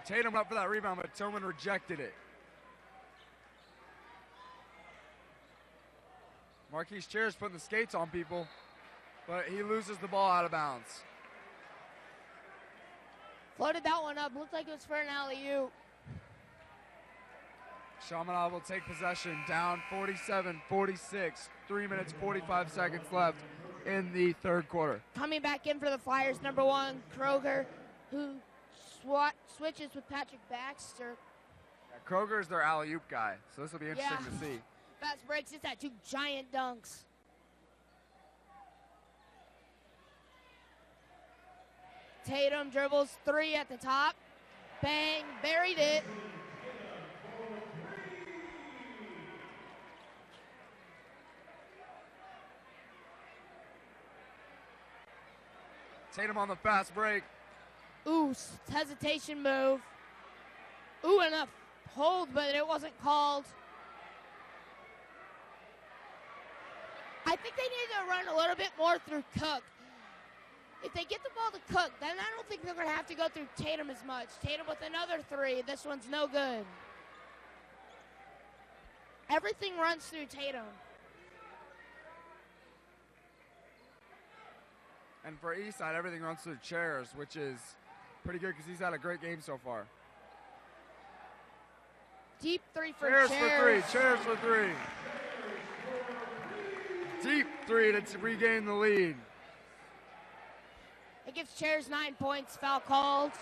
Tatum up for that rebound, but Tillman rejected it. Marquise Chair's putting the skates on people, but he loses the ball out of bounds. Floated that one up. Looked like it was for an alley-oop. Chaminade will take possession, down 47-46. 3 minutes, 45 seconds left in the third quarter. Coming back in for the Flyers, number 1, Kroger, who switches with Patrick Baxter. Yeah, Kroger is their alley-oop guy, so this will be interesting to see. Fast breaks, it's at 2 giant dunks. Tatum dribbles 3 at the top. Bang, buried it. Tatum on the fast break. Ooh, hesitation move. Ooh, and a hold, but it wasn't called. I think they need to run a little bit more through Cook. If they get the ball to Cook, then I don't think they're going to have to go through Tatum as much. Tatum with another 3. This one's no good. Everything runs through Tatum. And for Eastside, everything runs through Chairs, which is pretty good because he's had a great game so far. Deep three for Chairs Chairs. for three. Chairs for three. Deep three to regain the lead. It gives Chairs 9 points. Foul called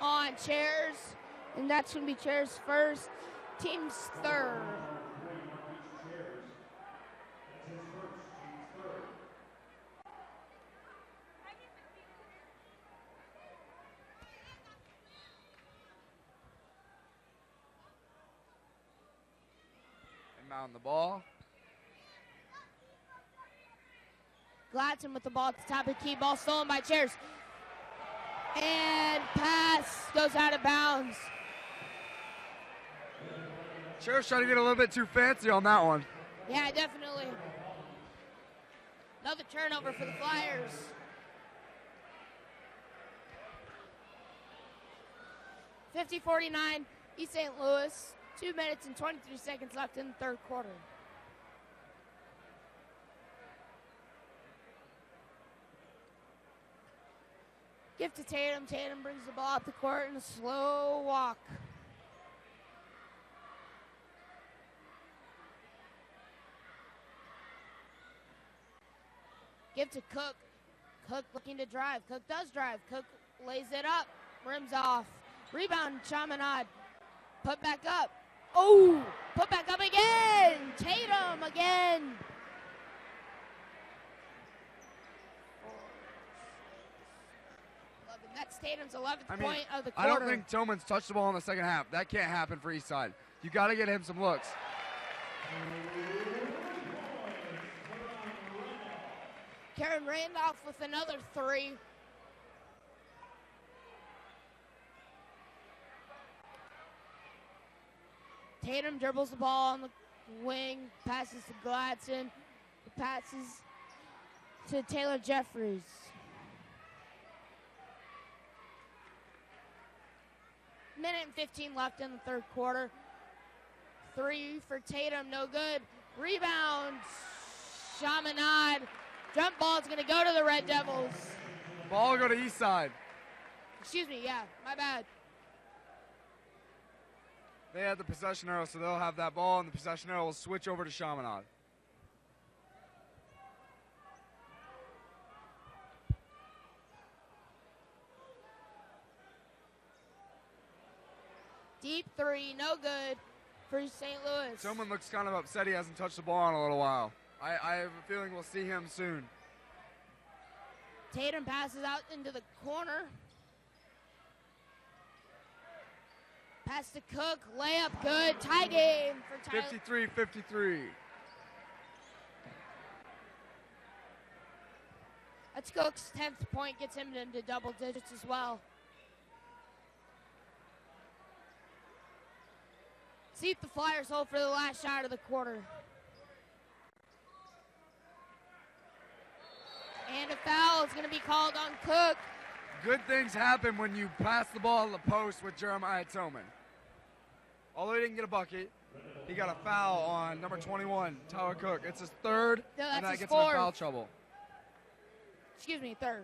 on Chairs. And that's going to be Chairs' first. Team's third. Inbound the ball. Gladson with the ball at the top of the key. Ball stolen by Chairs. And pass goes out of bounds. Chairs trying to get a little bit too fancy on that one. Yeah, definitely. Another turnover for the Flyers. (50-49) East St. Louis. 2 minutes and 23 seconds left in the third quarter. Give to Tatum. Tatum brings the ball up the court in a slow walk. Give to Cook. Cook looking to drive. Cook does drive. Cook lays it up. Rims off. Rebound, Chaminade. Put back up. Oh! Put back up again! Tatum again! That's Tatum's 11th point of the quarter. I don't think Tillman's touched the ball in the second half. That can't happen for Eastside. You got to get him some looks. Karen Randolph with another three. Tatum dribbles the ball on the wing, passes to Gladson, passes to Taylor Jeffries. Minute and 15 left in the third quarter. Three for Tatum, no good. Rebound, Chaminade. Jump ball is going to go to the Red Devils. Ball will go to Eastside. Excuse me, yeah, my bad. They had the possession arrow, so they'll have that ball, and the possession arrow will switch over to Chaminade. Deep three, no good for St. Louis. Tillman looks kind of upset he hasn't touched the ball in a little while. I have a feeling we'll see him soon. Tatum passes out into the corner. Pass to Cook, layup good, tie game for Tyler. 53-53. That's Cook's 10th point, gets him into double digits as well. See if the Flyers hold for the last shot of the quarter. And a foul is going to be called on Cook. Good things happen when you pass the ball to the post with Jeremiah Tillman. Although he didn't get a bucket, he got a foul on number 21, Tyler Cook. It's his third, No, and that his gets him in fourth. foul trouble. Excuse me, third.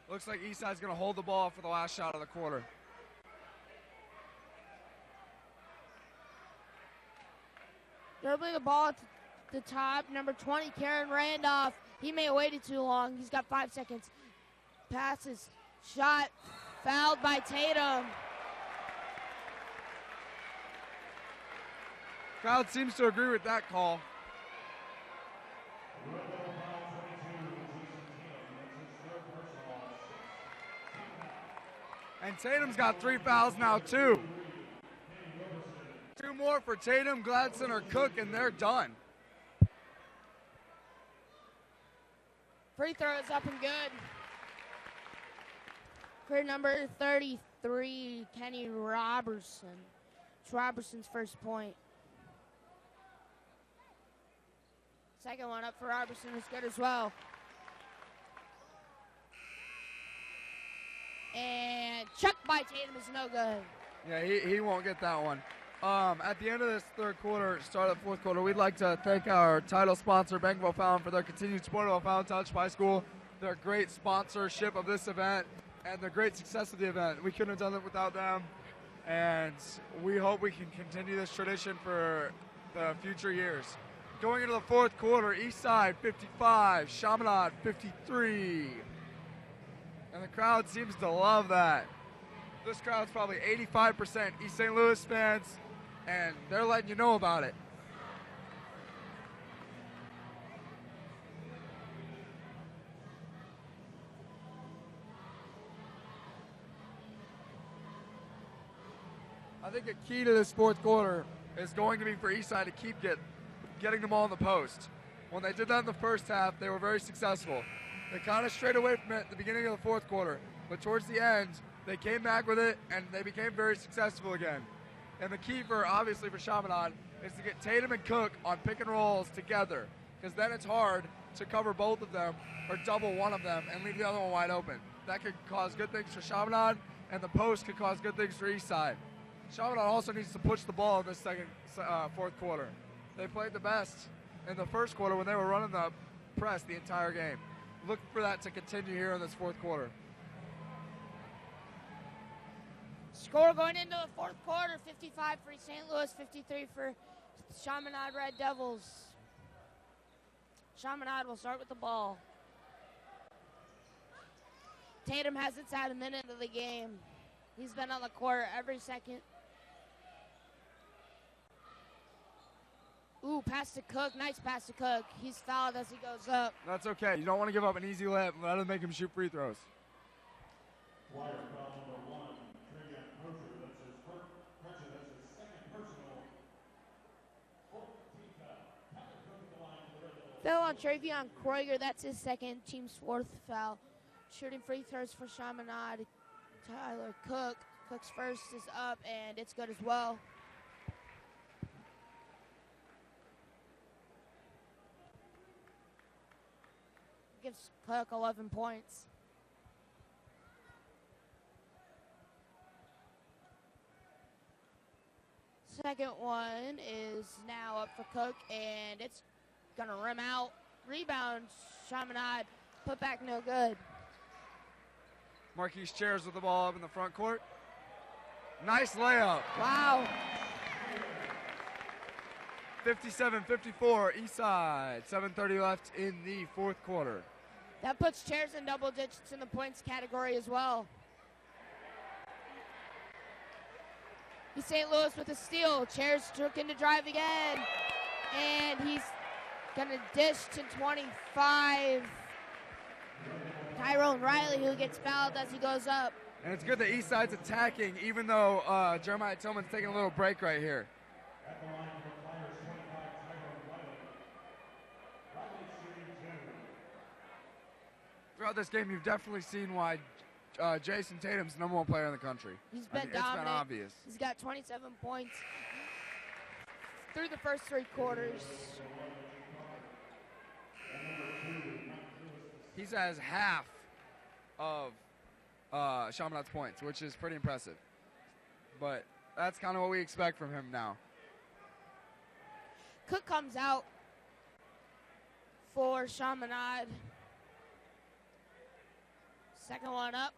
Looks like Eastside's going to hold the ball for the last shot of the quarter. Dribbling the ball at the top, number 20, Karen Randolph. He may have waited too long. He's got 5 seconds. Passes, shot, fouled by Tatum. Crowd seems to agree with that call. And Tatum's got 3 fouls now, too. 2 more for Tatum, Gladson, or Cook, and they're done. Free throw is up and good. For number 33, Kenny Robertson. It's Robertson's first point. Second one up for Robertson is good as well. And chucked by Tatum is no good. Yeah, he won't get that one. At the end of this third quarter, start of the fourth quarter, we'd like to thank our title sponsor, Bank of O'Fallon, for their continued support of O'Fallon Township High School, their great sponsorship of this event, and the great success of the event. We couldn't have done it without them, and we hope we can continue this tradition for the future years. Going into the fourth quarter, Eastside 55, Chaminade 53. And the crowd seems to love that. This crowd's probably 85% East St. Louis fans, and they're letting you know about it. I think a key to this fourth quarter is going to be for Eastside to keep getting the ball in the post. When they did that in the first half, they were very successful. They kind of strayed away from it at the beginning of the fourth quarter, but towards the end, they came back with it, and they became very successful again. And the key obviously for Chaminade is to get Tatum and Cook on pick and rolls together, because then it's hard to cover both of them or double one of them and leave the other one wide open. That could cause good things for Chaminade, and the post could cause good things for Eastside. Chaminade also needs to push the ball in this fourth quarter. They played the best in the first quarter when they were running the press the entire game. Look for that to continue here in this fourth quarter. Score going into the fourth quarter, 55 for St. Louis, 53 for Chaminade Red Devils. Chaminade will start with the ball. Tatum has it at a minute of the game. He's been on the court every second. Ooh, pass to Cook. Nice pass to Cook. He's fouled as he goes up. That's okay. You don't want to give up an easy layup and let him make him shoot free throws. Foul on Travion Kroiger. That's his second, team's fourth foul. Shooting free throws for Chaminade. Tyler Cook. Cook's first is up, and it's good as well. Gives Cook 11 points. Second one is now up for Cook, and it's going to rim out. Rebound, Chaminade. Put back, no good. Marquise Chairs with the ball up in the front court. Nice layup. Wow. 57-54, Eastside. 7:30 left in the fourth quarter. That puts Chairs in double digits in the points category as well. He's St. Louis with a steal. Chairs looking to drive again. And he's going to dish to 25. Tyrone Riley, who gets fouled as he goes up. And it's good that Eastside's attacking, even though Jeremiah Tillman's taking a little break right here. Throughout this game, you've definitely seen why Jayson Tatum's the #1 player in the country. He's been dominant. It's been obvious. He's got 27 points through the first three quarters. He's has half of Chaminade's points, which is pretty impressive. But that's kind of what we expect from him now. Cook comes out for Chaminade. Second one up.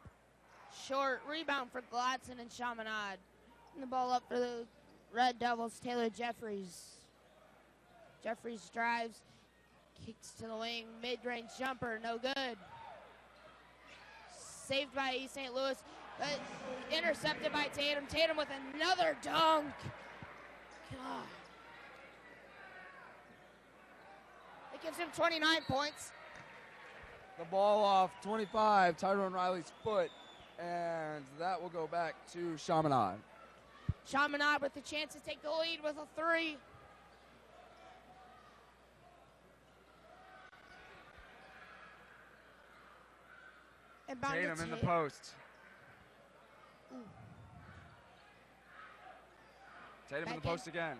Short rebound for Gladson and Chaminade. And the ball up for the Red Devils, Taylor Jeffries. Jeffries drives, kicks to the wing, mid-range jumper, no good. Saved by East St. Louis, but intercepted by Tatum. Tatum with another dunk. God. It gives him 29 points. The ball off 25, Tyrone Riley's foot, and that will go back to Chaminade. Chaminade with the chance to take the lead with a three. And Tatum in the post. Ooh. Tatum in the post again.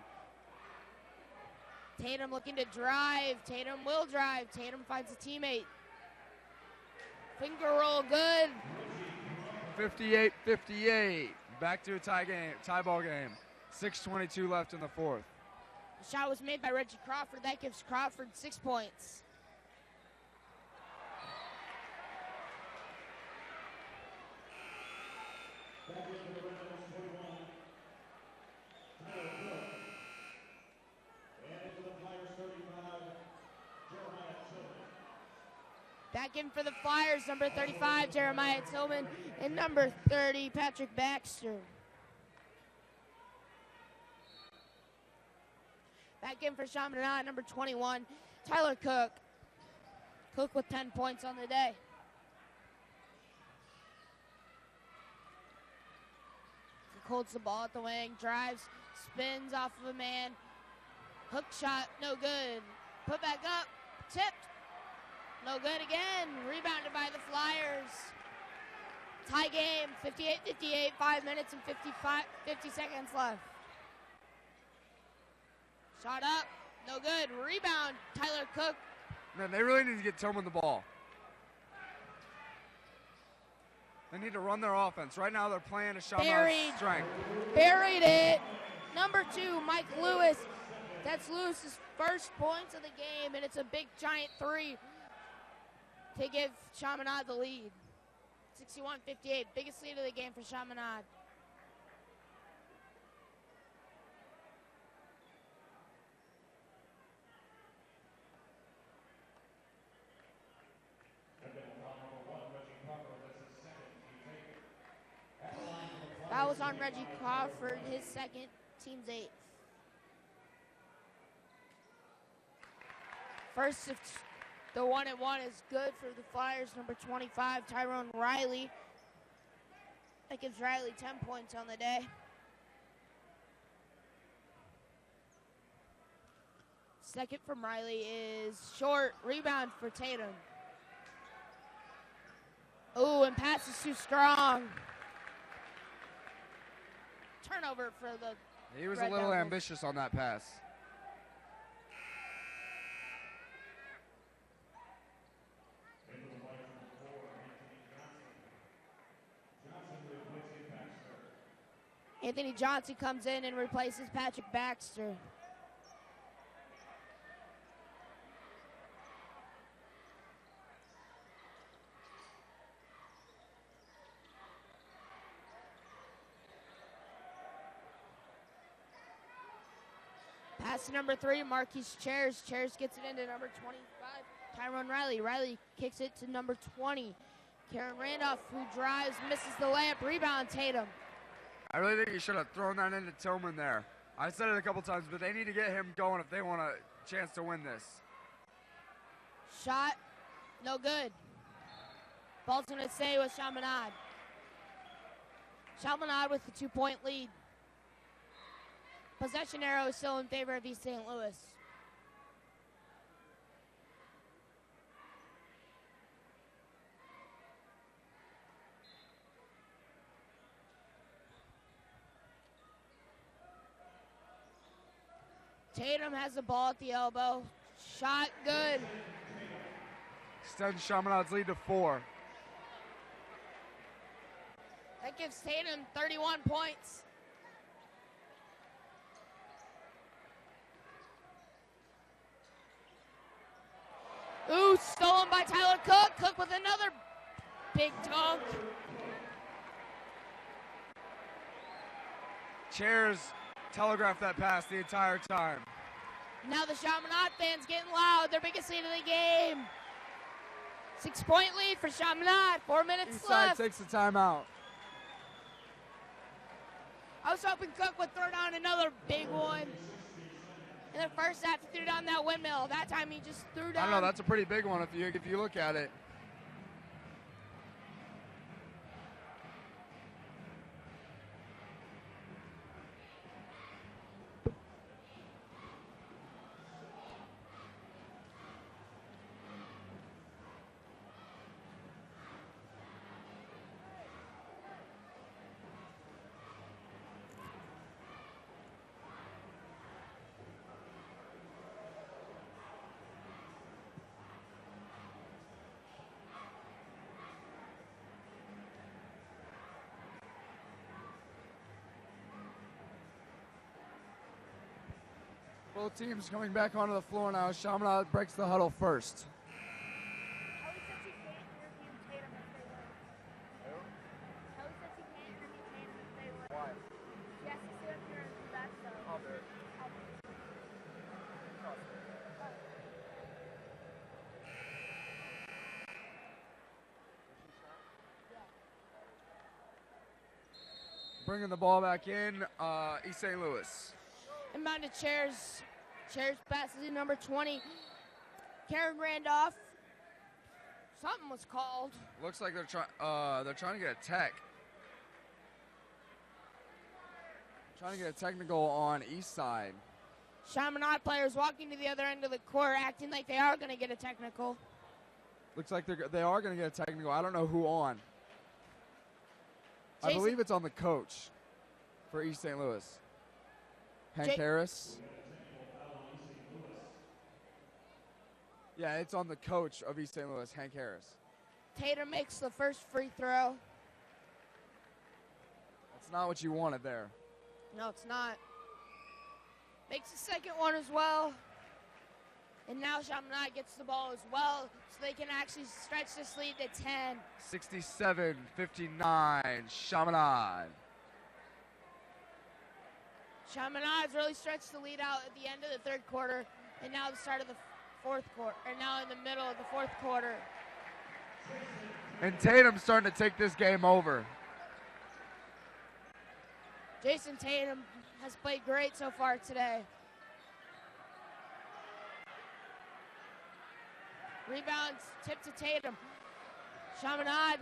Tatum looking to drive. Tatum will drive. Tatum finds a teammate. Finger roll good. 58-58. Back to a tie ball game. 6:22 left in the fourth. The shot was made by Reggie Crawford. That gives Crawford 6 points. Back in for the Flyers, number 35, Jeremiah Tillman, and number 30, Patrick Baxter. Back in for Chaminade, number 21, Tyler Cook. Cook with 10 points on the day. Cook holds the ball at the wing, drives, spins off of a man. Hook shot, no good. Put back up, tipped. No good again. Rebounded by the Flyers. Tie game, 58-58, 5 minutes and 50 seconds left. Shot up, no good. Rebound, Tyler Cook. Man, they really need to get Tillman the ball. They need to run their offense. Right now they're playing a Chaminade's strength. Buried it. Number 2, Mike Lewis. That's Lewis's first points of the game, and it's a big giant 3 to give Chaminade the lead. 61-58, biggest lead of the game for Chaminade. That was on Reggie Crawford, his second, team's 8th. First, the 1-1 is good for the Flyers. Number 25, Tyrone Riley. That gives Riley 10 points on the day. Second from Riley is short. Rebound for Tatum. Ooh, and pass is too strong. Turnover for the He was Red a little Devils. ambitious on that pass. Anthony Johnson comes in and replaces Patrick Baxter. Pass to number 3, Marquise Chairs. Chairs gets it into number 25, Tyrone Riley. Riley kicks it to number 20, Karen Randolph, who drives, misses the layup. Rebound, Tatum. I really think he should have thrown that into Tillman there. I said it a couple times, but they need to get him going if they want a chance to win this. Shot, no good. Ball's going to stay with Chaminade. Chaminade with the 2-point lead. Possession arrow is still in favor of East St. Louis. Tatum has the ball at the elbow. Shot good. Extends Chaminade's lead to 4. That gives Tatum 31 points. Ooh, stolen by Tyler Cook. Cook with another big dunk. Chairs telegraphed that pass the entire time. Now the Chaminade fans getting loud. Their biggest lead of the game. 6-point lead for Chaminade. 4 minutes Eastside left. takes the timeout. I was hoping Cook would throw down another big one. In the first half, he threw down that windmill. That time he just threw down. I don't know, that's a pretty big one if you look at it. Both teams coming back onto the floor now. Chaminade breaks the huddle first. Why? Bringing the ball back in, East St. Louis. Inbound to Chairs. Chairs passes to number 20. Karen Randolph. Something was called. Looks like they're trying to get a tech. Trying to get a technical on East Side. Chaminade players walking to the other end of the court, acting like they are going to get a technical. Looks like they are going to get a technical. I don't know who on. Jayson. I believe it's on the coach for East St. Louis. Hank Harris. Yeah, it's on the coach of East St. Louis, Hank Harris. Tatum makes the first free throw. That's not what you wanted there. No, it's not. Makes the second one as well. And now Chaminade gets the ball as well, so they can actually stretch this lead to 10. 67-59, Chaminade. Chaminade's really stretched the lead out at the end of the third quarter, and now the start of the fourth quarter, and now in the middle of the fourth quarter. And Tatum's starting to take this game over. Jayson Tatum has played great so far today. Rebounds, tip to Tatum. Chaminade.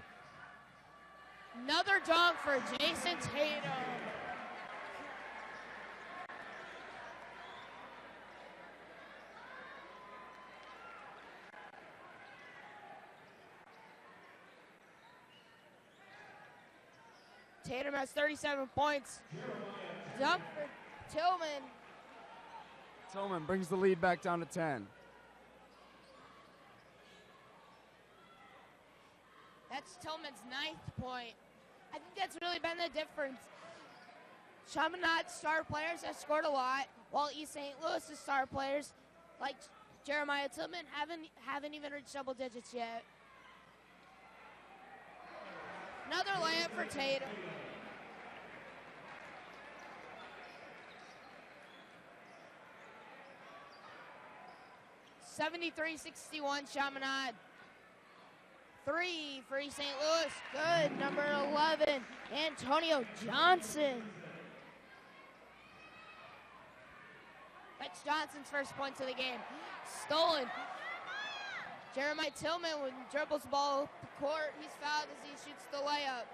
Another dunk for Jayson Tatum. Tatum has 37 points. Dunk for Tillman. Tillman brings the lead back down to 10. That's Tillman's 9th point. I think that's really been the difference. Chaminade's star players have scored a lot, while East St. Louis's star players, like Jeremiah Tillman, haven't even reached double digits yet. Another layup for Tatum. (73-61) Chaminade. 3 for East St. Louis. Good. Number 11, Antonio Johnson. That's Johnson's first points of the game. Stolen. Jeremiah Tillman dribbles the ball up the court. He's fouled as he shoots the layup.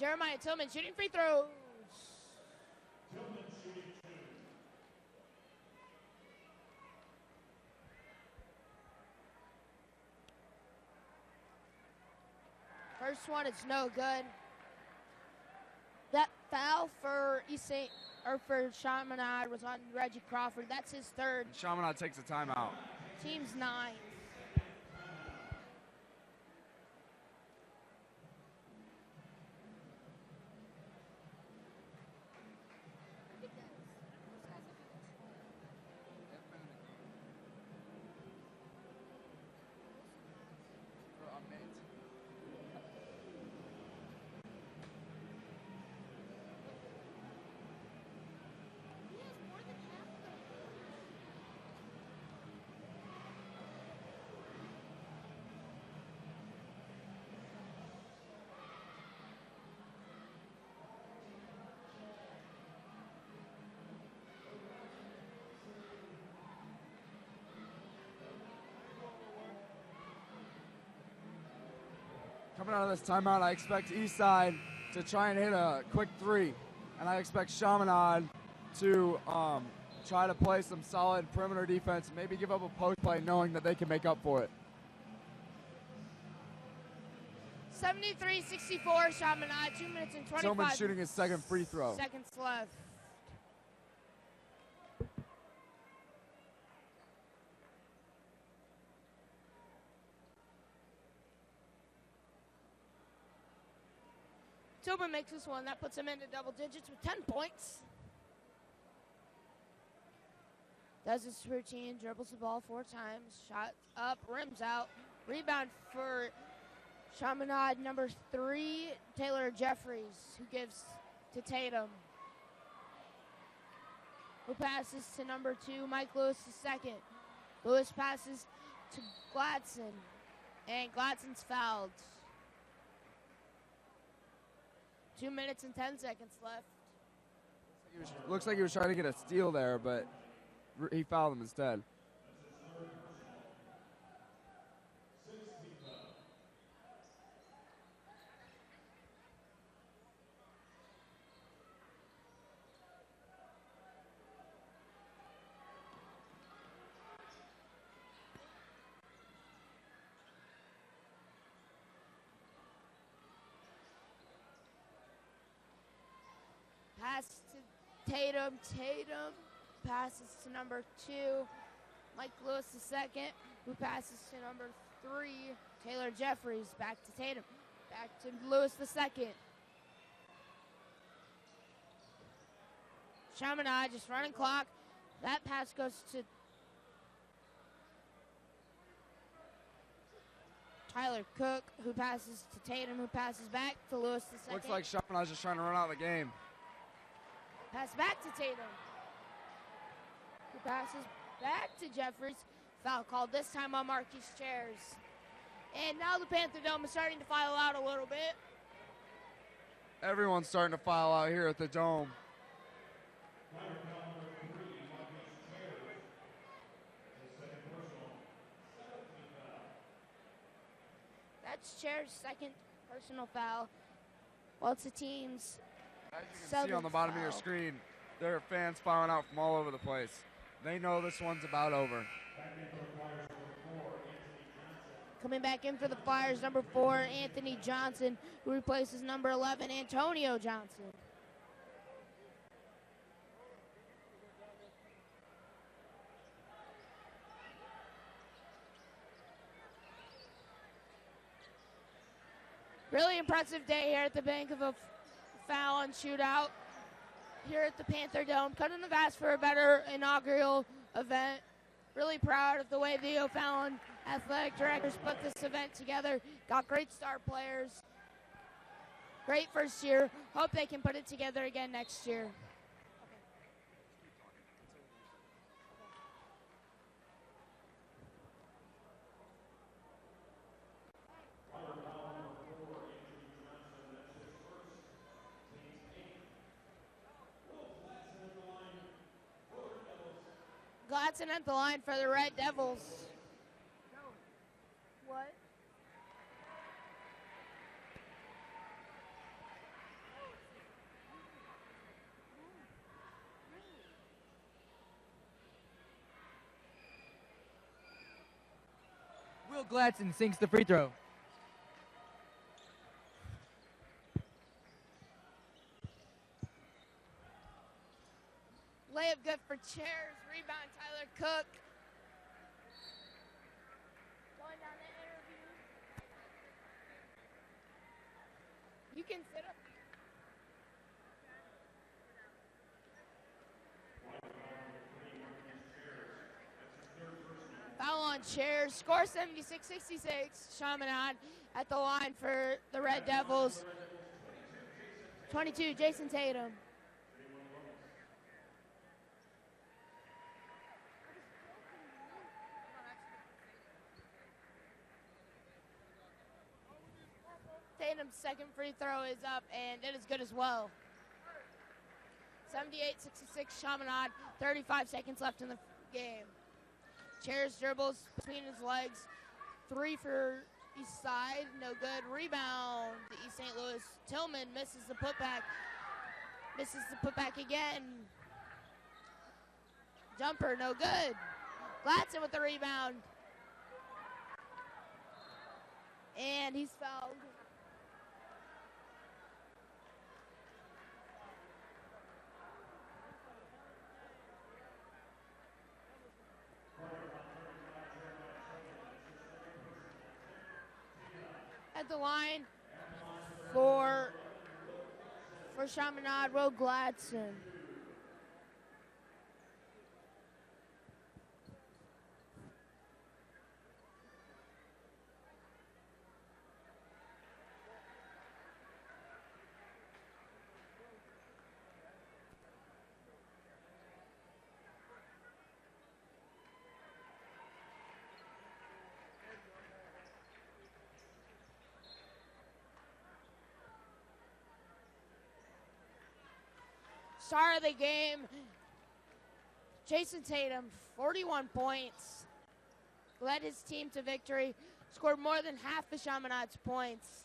Jeremiah Tillman shooting free throws. First one is no good. That foul for for Chaminade was on Reggie Crawford. That's his third. And Chaminade takes a timeout. Team's 9. Coming out of this timeout, I expect Eastside to try and hit a quick 3. And I expect Chaminade to try to play some solid perimeter defense, maybe give up a post play knowing that they can make up for it. 73-64, Chaminade, 2 minutes and 25 Tillman shooting his second free throw. seconds left. Tillman makes this one. That puts him into double digits with 10 points. Does his routine, dribbles the ball 4 times, shot up, rims out. Rebound for Chaminade, number 3, Taylor Jeffries, who gives to Tatum, who passes to number 2, Mike Lewis II. Lewis passes to Gladson, and Gladson's fouled. 2 minutes and 10 seconds left. Looks like he was trying to get a steal there, but he fouled him instead. Pass to Tatum. Tatum passes to number 2, Mike Lewis II, who passes to number 3, Taylor Jeffries. Back to Tatum. Back to Lewis II. Chaminade just running clock. That pass goes to Tyler Cook, who passes to Tatum, who passes back to Lewis II. Looks like Chaminade's just trying to run out of the game. Pass back to Tatum, who passes back to Jeffries. Foul called this time on Marquise Chairs. And now the Panther Dome is starting to file out a little bit. Everyone's starting to file out here at the Dome. That's Chair's second personal foul. Well, it's the team's As you can see on the bottom of your screen, there are fans filing out from all over the place. They know this one's about over. Coming back in for the Flyers, number 4, Anthony Johnson, who replaces number 11, Antonio Johnson. Really impressive day here at the Bank of O'Fallon Shootout here at the Panther Dome. Couldn't have asked for a better inaugural event. Really proud of the way the O'Fallon athletic directors put this event together. Got great star players. Great first year. Hope they can put it together again next year. Gladson at the line for the Red Devils. What? Will Gladson sinks the free throw. Layup good for Chairs. Rebound, Tyler Cook. Going down the interview. You can sit up. Foul on Chairs. Score 76-66. Chaminade at the line for the Red Devils. 22, Jayson Tatum. Tatum's second free throw is up, and it is good as well. 78-66, Chaminade, 35 seconds left in the game. Chairs dribbles between his legs. 3 for East Side, no good. Rebound to East St. Louis. Tillman misses the putback. Misses the putback again. Jumper, no good. Gladson with the rebound. And he's fouled. At the line for Chaminade, Will Gladson. Star of the game, Jayson Tatum, 41 points. Led his team to victory, scored more than half of Chaminade's points.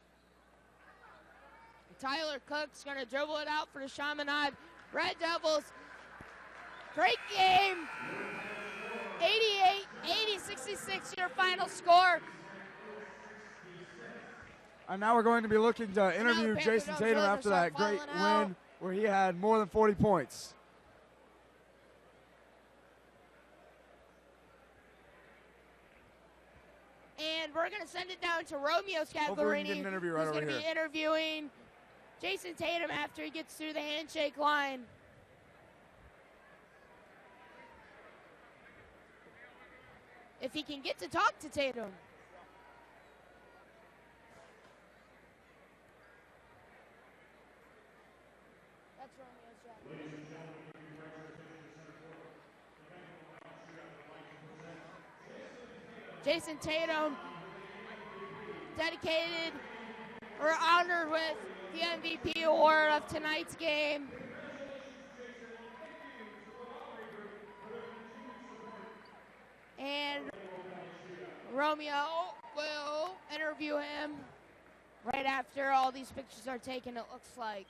Tyler Cook's going to dribble it out for the Chaminade Red Devils. Great game. 88-66 your final score. And now we're going to be looking to interview Jayson Tatum after that great win where he had more than 40 points. And we're going to send it down to Romeo Scatlarini, Hopefully we can get an interview right who's over going to be interviewing Jayson Tatum after he gets through the handshake line. If he can get to talk to Tatum. That's Romeo's job. Jayson Tatum, dedicated or honored with the MVP award of tonight's game. And Romeo will interview him right after all these pictures are taken, it looks like.